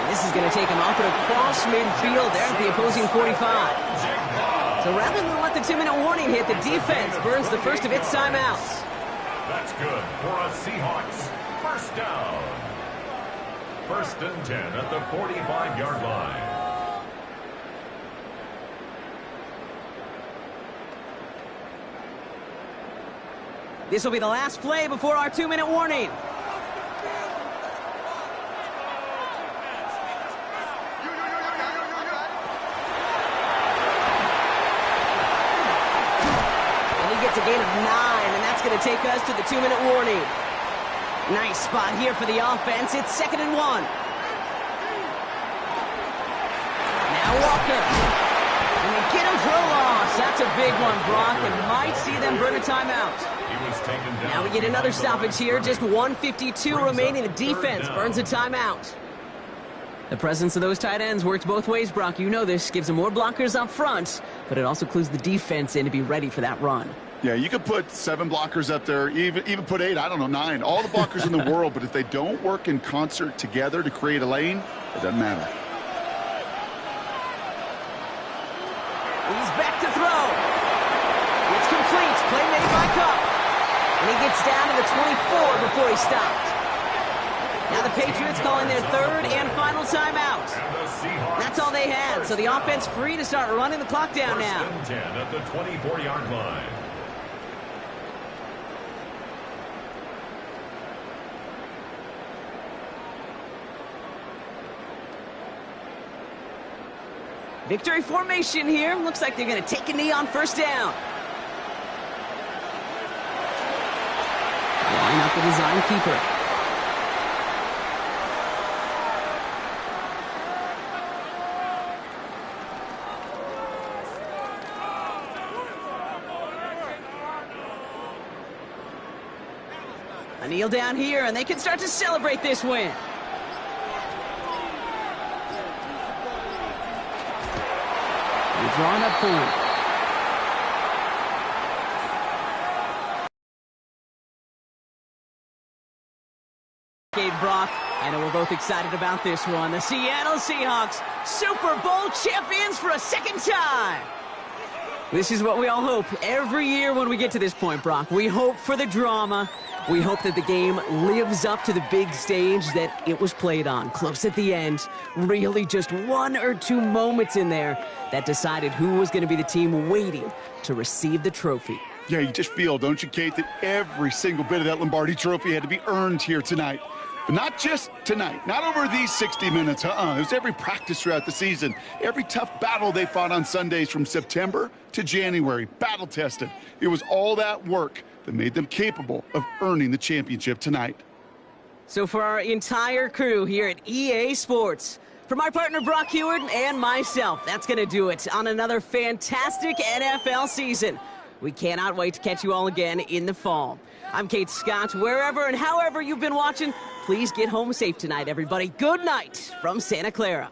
And this is going to take him up and across midfield there at the opposing 45. So rather than let the 2-minute warning hit, the defense burns the first of its timeouts. That's good for a Seahawks 1st down. 1st and 10 at the 45-yard line. This will be the last play before our 2-minute warning. And he gets a gain of 9, and that's going to take us to the 2-minute warning. Nice spot here for the offense. It's 2nd and 1. Now Walker. And they get him for a loss. That's a big one, Brock, and might see them burn a timeout. Now we get another stoppage here. Just 1:52 remaining. The defense burns a timeout. The presence of those tight ends works both ways, Brock. You know this. Gives them more blockers up front, but it also clues the defense in to be ready for that run. Yeah, you could put 7 blockers up there, even put 8, I don't know, 9. All the blockers in the world, but if they don't work in concert together to create a lane, it doesn't matter. He's back to throw. It's complete. Play made by Cup. And he gets down to the 24 before he stopped. Now the Patriots calling their 3rd and final timeout. That's all they had, so the offense free to start running the clock down now. 1st and 10 at the 24-yard line. Victory formation here. Looks like they're going to take a knee on 1st down. Line up the design keeper. A kneel down here, and they can start to celebrate this win. They're drawn up for him. Brock, I know we're both excited about this one. The Seattle Seahawks, Super Bowl champions for a 2nd time. This is what we all hope every year when we get to this point, Brock. We hope for the drama. We hope that the game lives up to the big stage that it was played on. Close at the end, really just 1 or 2 moments in there that decided who was going to be the team waiting to receive the trophy. Yeah, you just feel, don't you, Kate, that every single bit of that Lombardi trophy had to be earned here tonight. But not just tonight, not over these 60 minutes, It was every practice throughout the season, every tough battle they fought on Sundays from September to January, battle-tested. It was all that work that made them capable of earning the championship tonight. So for our entire crew here at EA Sports, for my partner Brock Heward and myself, that's going to do it on another fantastic NFL season. We cannot wait to catch you all again in the fall. I'm Kate Scott. Wherever and however you've been watching, please get home safe tonight, everybody. Good night from Santa Clara.